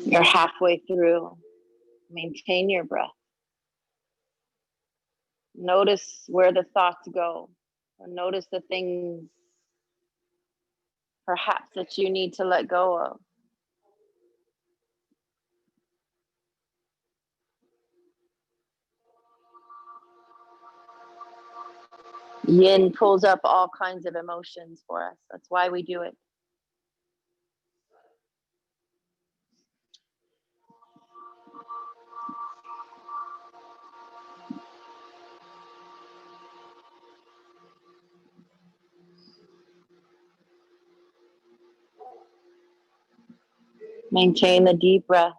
You're halfway through. Maintain your breath. Notice where the thoughts go. Notice the things perhaps that you need to let go of. Yin pulls up all kinds of emotions for us. That's why we do it. Maintain the deep breath.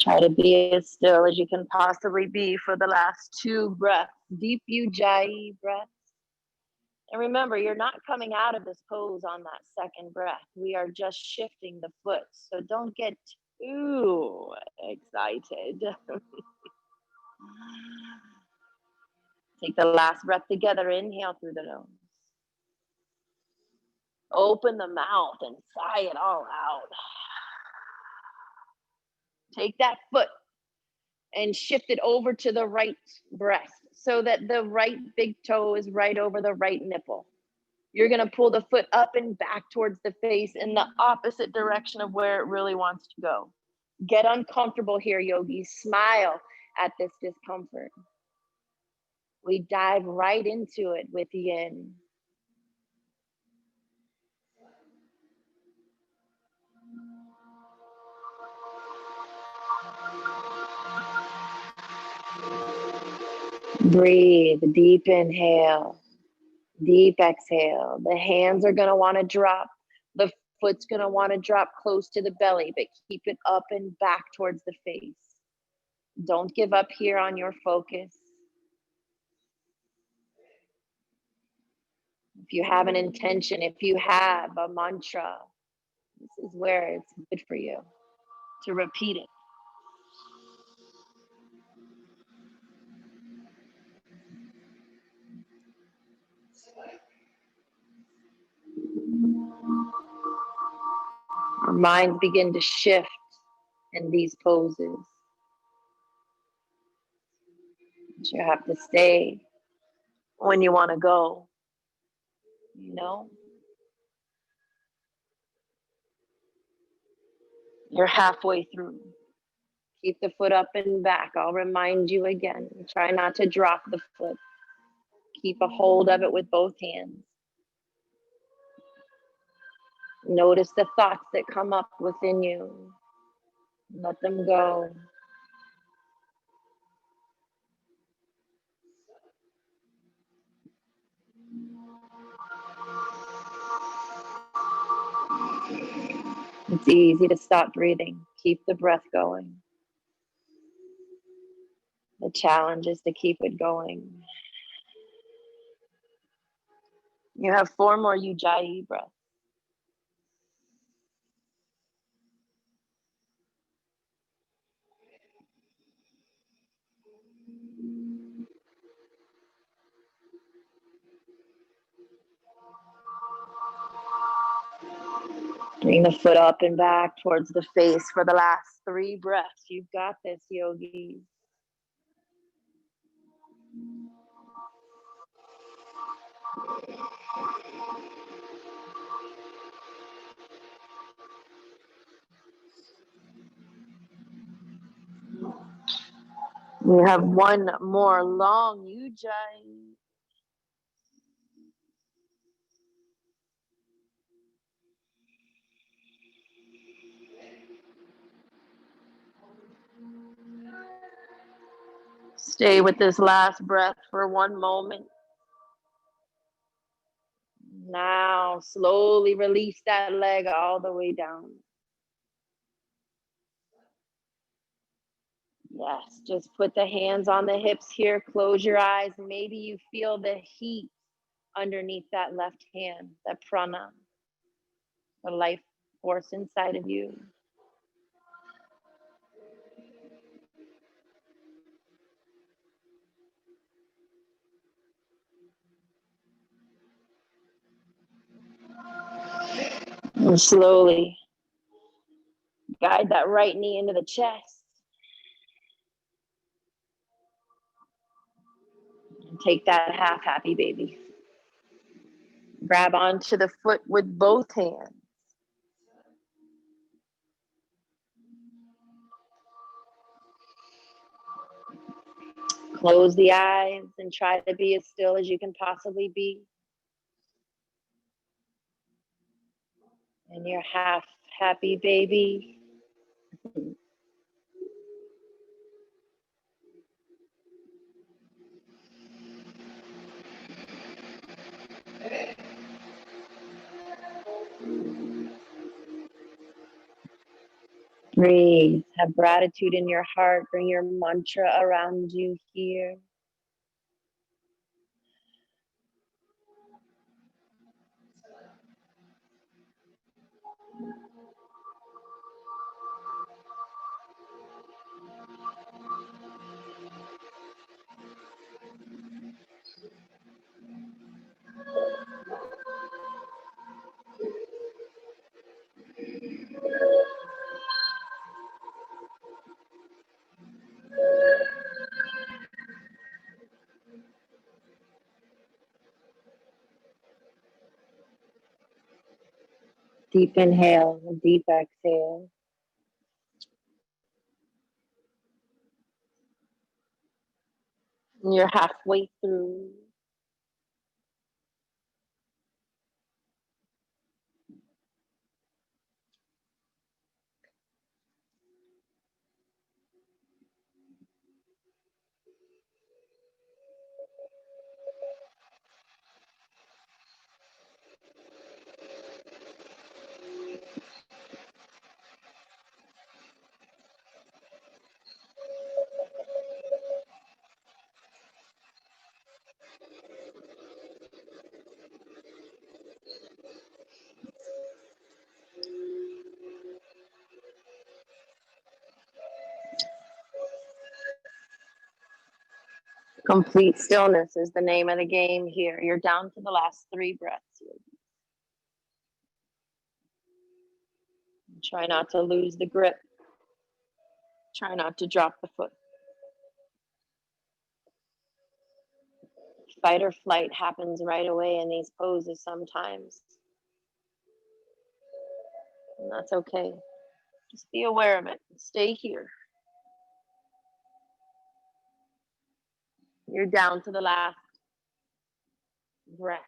Try to be as still as you can possibly be for the last 2 breaths. Deep Ujjayi breath. And remember, you're not coming out of this pose on that second breath. We are just shifting the foot. So don't get too excited. Take the last breath together. Inhale through the nose. Open the mouth and sigh it all out. Take that foot and shift it over to the right breast so that the right big toe is right over the right nipple. You're going to pull the foot up and back towards the face in the opposite direction of where it really wants to go. Get uncomfortable here, yogis. Smile at this discomfort. We dive right into it with yin. Breathe, deep inhale, deep exhale. The hands are going to want to drop. The foot's going to want to drop close to the belly, but keep it up and back towards the face. Don't give up here on your focus. If you have an intention, if you have a mantra, this is where it's good for you to repeat it. Our minds begin to shift in these poses. But you have to stay when you want to go, you know? You're halfway through. Keep the foot up and back. I'll remind you again. Try not to drop the foot. Keep a hold of it with both hands. Notice the thoughts that come up within you. Let them go. It's easy to stop breathing. Keep the breath going. The challenge is to keep it going. You have 4 more Ujjayi breaths. Bring the foot up and back towards the face for the last 3 breaths. You've got this, yogis. We have 1 more long Ujjayi. Stay with this last breath for one moment. Now, slowly release that leg all the way down. Yes, just put the hands on the hips here. Close your eyes. Maybe you feel the heat underneath that left hand, that prana, the life force inside of you. And slowly guide that right knee into the chest. And take that half happy baby. Grab onto the foot with both hands. Close the eyes and try to be as still as you can possibly be. And your half happy baby. Breathe. Have gratitude in your heart. Bring your mantra around you here. Deep inhale and deep exhale. And you're halfway through. Complete stillness is the name of the game here. You're down to the last 3 breaths. Try not to lose the grip. Try not to drop the foot. Fight or flight happens right away in these poses sometimes. And that's okay. Just be aware of it. Stay here. You're down to the last breath.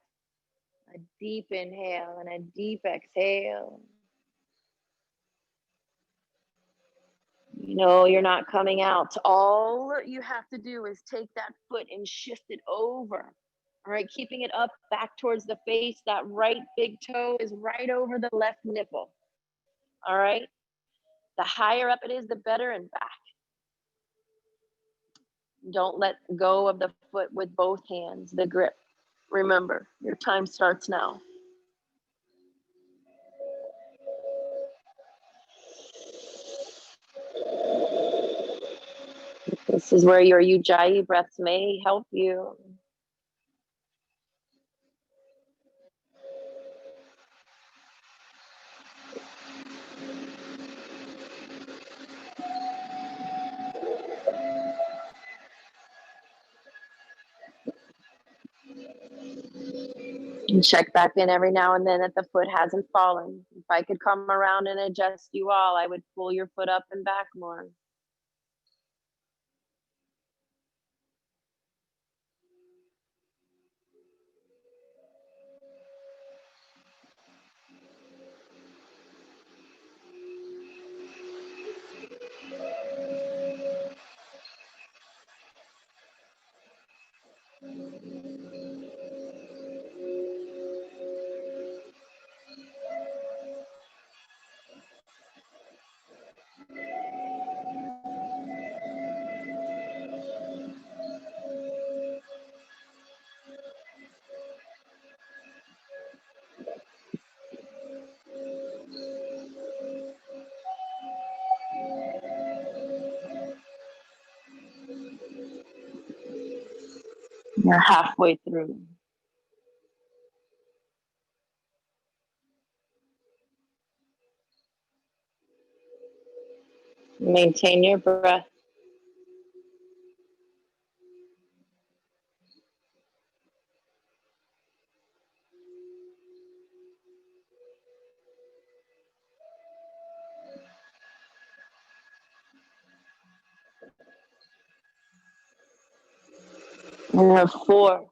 A deep inhale and a deep exhale. You know you're not coming out. All you have to do is take that foot and shift it over. All right, keeping it up back towards the face. That right big toe is right over the left nipple. All right. The higher up it is, the better, and back. Don't let go of the foot with both hands, the grip. Remember, your time starts now. This is where your Ujjayi breaths may help you. And check back in every now and then that the foot hasn't fallen. If I could come around and adjust you all, I would pull your foot up and back more. You're halfway through. Maintain your breath. You have 4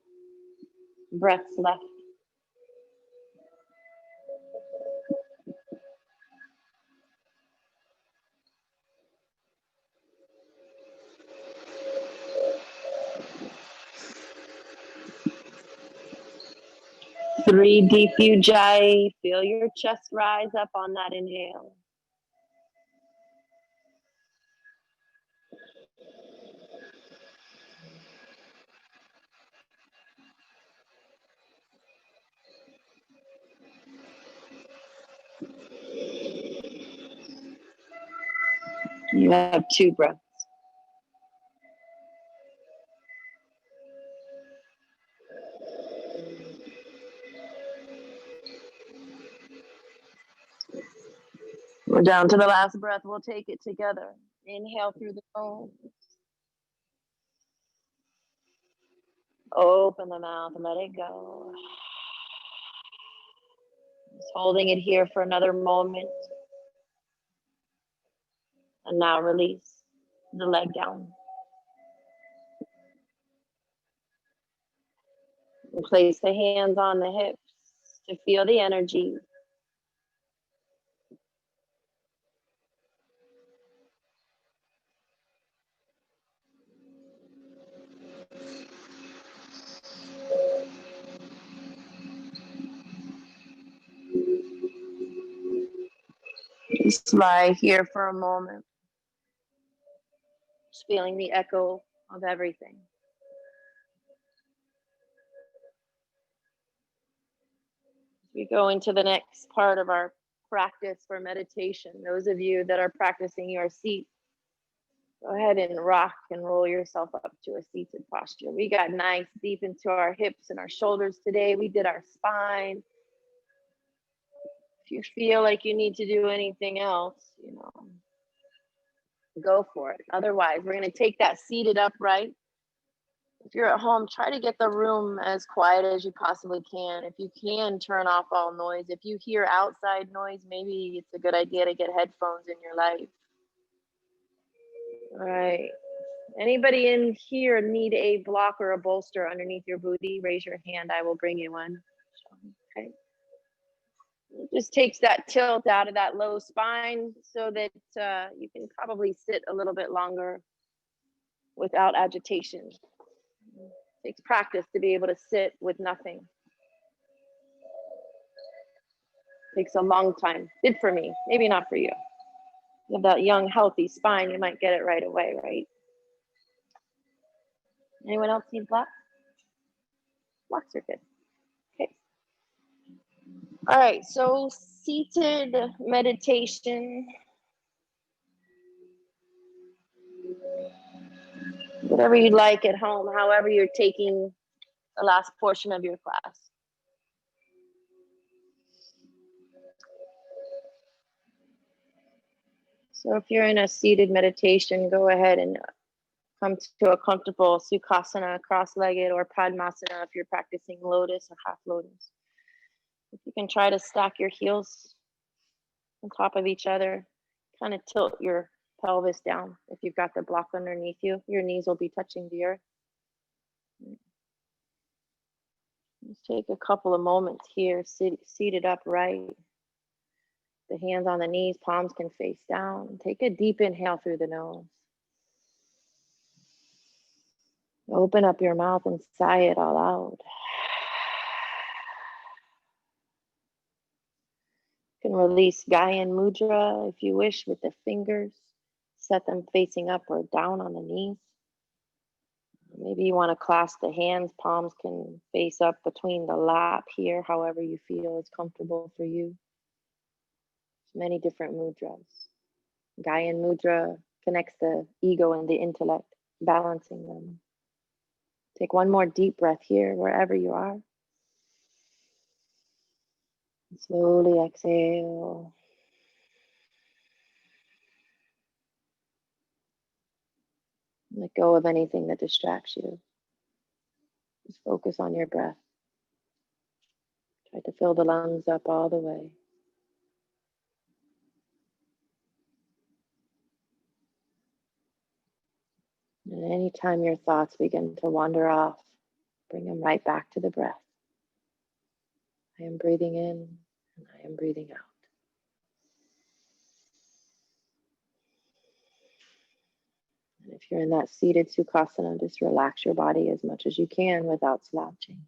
breaths left. Three deep ujjayi. Feel your chest rise up on that inhale. You have 2 breaths. We're down to the last breath. We'll take it together. Inhale through the nose. Open the mouth and let it go. Just holding it here for another moment. And now release the leg down. And place the hands on the hips to feel the energy. Just lie here for a moment. Just feeling the echo of everything. We go into the next part of our practice for meditation. Those of you that are practicing your seat, go ahead and rock and roll yourself up to a seated posture. We got nice deep into our hips and our shoulders today. We did our spine. If you feel like you need to do anything else, go for it. Otherwise, we're going to take that seated upright. If you're at home, try to get the room as quiet as you possibly can. If you can, turn off all noise. If you hear outside noise, maybe it's a good idea to get headphones in your life. All right. Anybody in here need a block or a bolster underneath your booty? Raise your hand. I will bring you one. Okay. It just takes that tilt out of that low spine so that you can probably sit a little bit longer without agitation. It takes practice to be able to sit with nothing. It takes a long time. Did for me, maybe not for you. You have that young, healthy spine, you might get it right away, right? Anyone else need blocks? Blocks are good. Okay. All right, so seated meditation. Whatever you'd like at home, however you're taking the last portion of your class. So if you're in a seated meditation, go ahead and come to a comfortable Sukhasana, cross-legged, or Padmasana if you're practicing lotus or half lotus. If you can try to stack your heels on top of each other, kind of tilt your pelvis down. If you've got the block underneath you, your knees will be touching the earth. Just take a couple of moments here, seated upright. The hands on the knees, palms can face down. Take a deep inhale through the nose. Open up your mouth and sigh it all out. You can release Gyan Mudra if you wish with the fingers. Set them facing up or down on the knees. Maybe you want to clasp the hands. Palms can face up between the lap here, however you feel is comfortable for you. There's many different mudras. Gyan Mudra connects the ego and the intellect, balancing them. Take one more deep breath here, wherever you are. And slowly exhale. Let go of anything that distracts you. Just focus on your breath. Try to fill the lungs up all the way. And anytime your thoughts begin to wander off, bring them right back to the breath. I am breathing in and I am breathing out. And if you're in that seated Sukhasana, just relax your body as much as you can without slouching.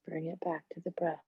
Bring it back to the breath.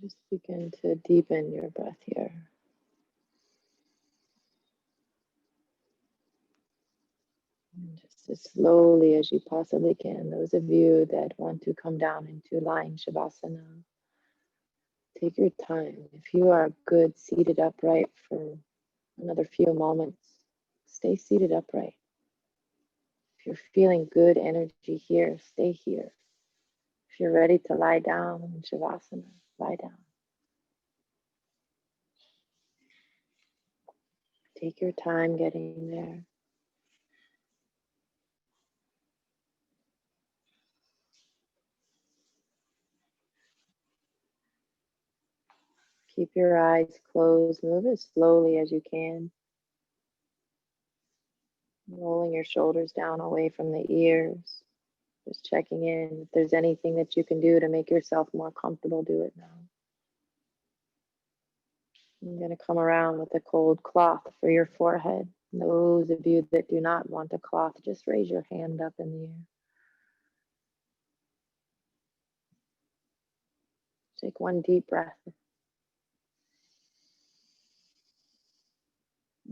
Just begin to deepen your breath here. And just as slowly as you possibly can, those of you that want to come down into lying Shavasana, take your time. If you are good seated upright for another few moments, stay seated upright. If you're feeling good energy here, stay here. If you're ready to lie down in Shavasana, lie down. Take your time getting there. Keep your eyes closed. Move as slowly as you can. Rolling your shoulders down away from the ears. Just checking in. If there's anything that you can do to make yourself more comfortable, do it now. I'm going to come around with a cold cloth for your forehead. Those of you that do not want a cloth, just raise your hand up in the air. Take one deep breath.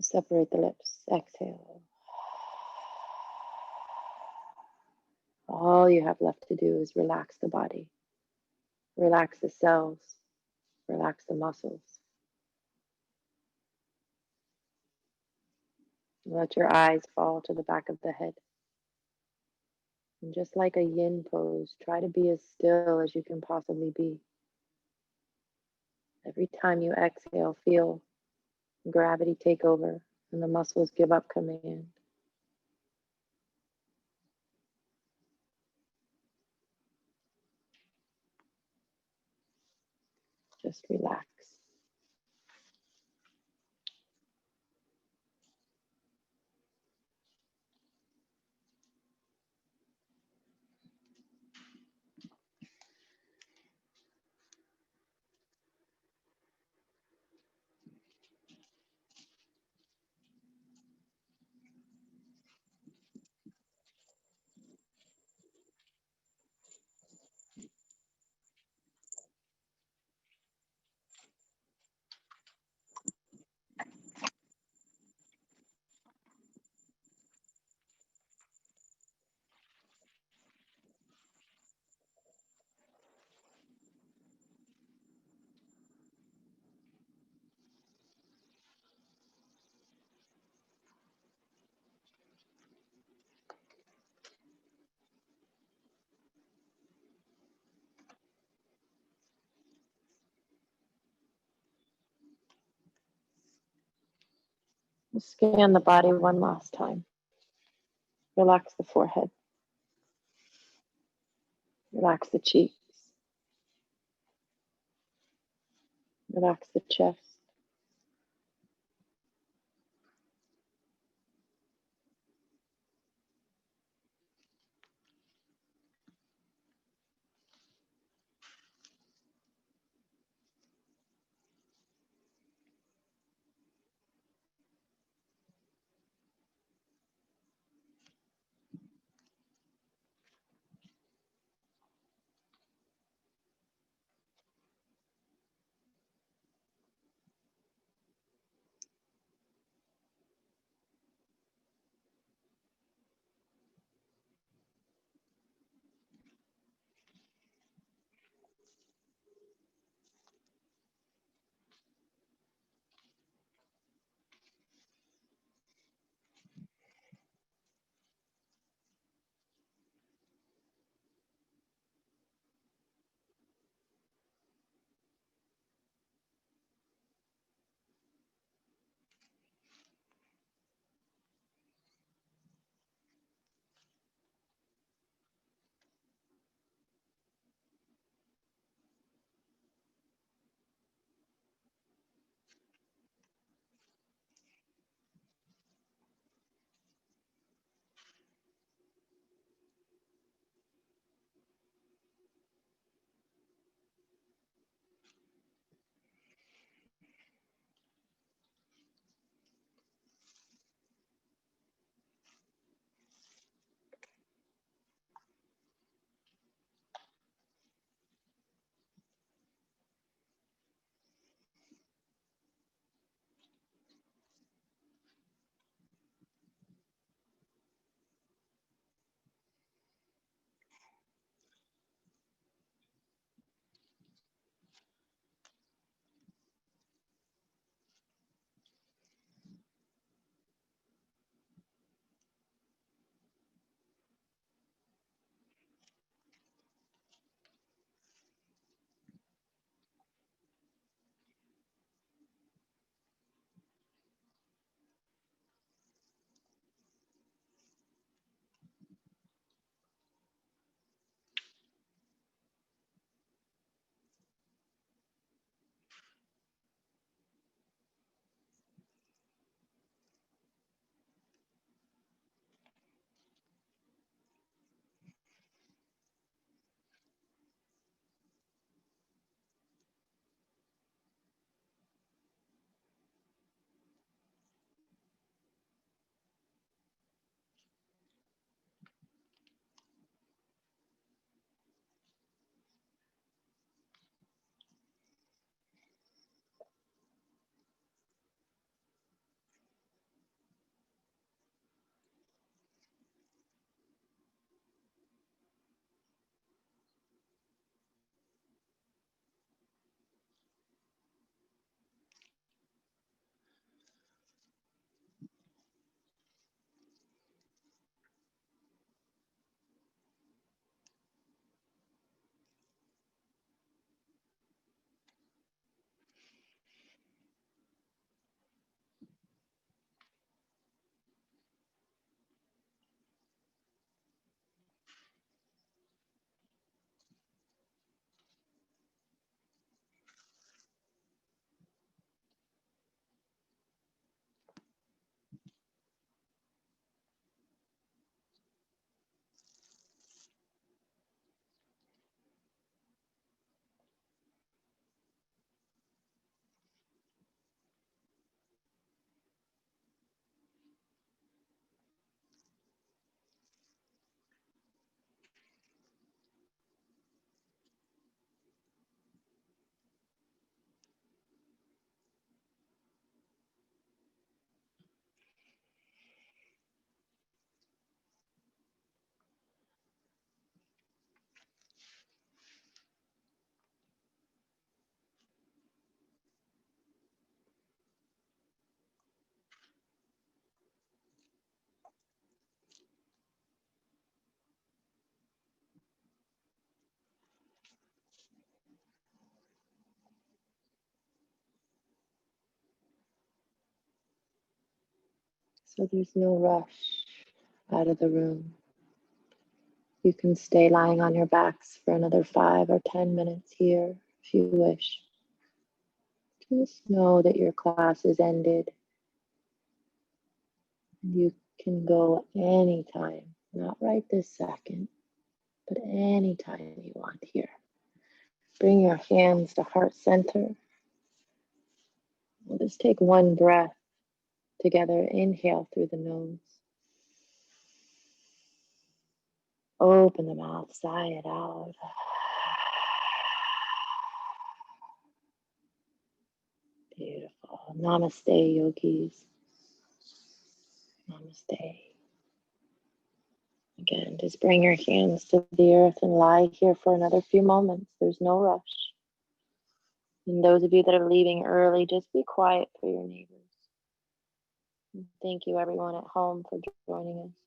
Separate the lips. Exhale. All you have left to do is relax the body. Relax the cells. Relax the muscles. Let your eyes fall to the back of the head. And just like a yin pose, try to be as still as you can possibly be. Every time you exhale, feel gravity take over and the muscles give up command. Just relax. Scan the body one last time. Relax the forehead. Relax the cheeks. Relax the chest. So there's no rush out of the room. You can stay lying on your backs for another 5 or 10 minutes here if you wish. Just know that your class is ended. You can go anytime, not right this second, but anytime you want here. Bring your hands to heart center. We'll just take one breath together. Inhale through the nose. Open the mouth, sigh it out. Beautiful. Namaste, yogis. Namaste. Again, just bring your hands to the earth and lie here for another few moments. There's no rush. And those of you that are leaving early, just be quiet for your neighbors. And thank you, everyone at home, for joining us.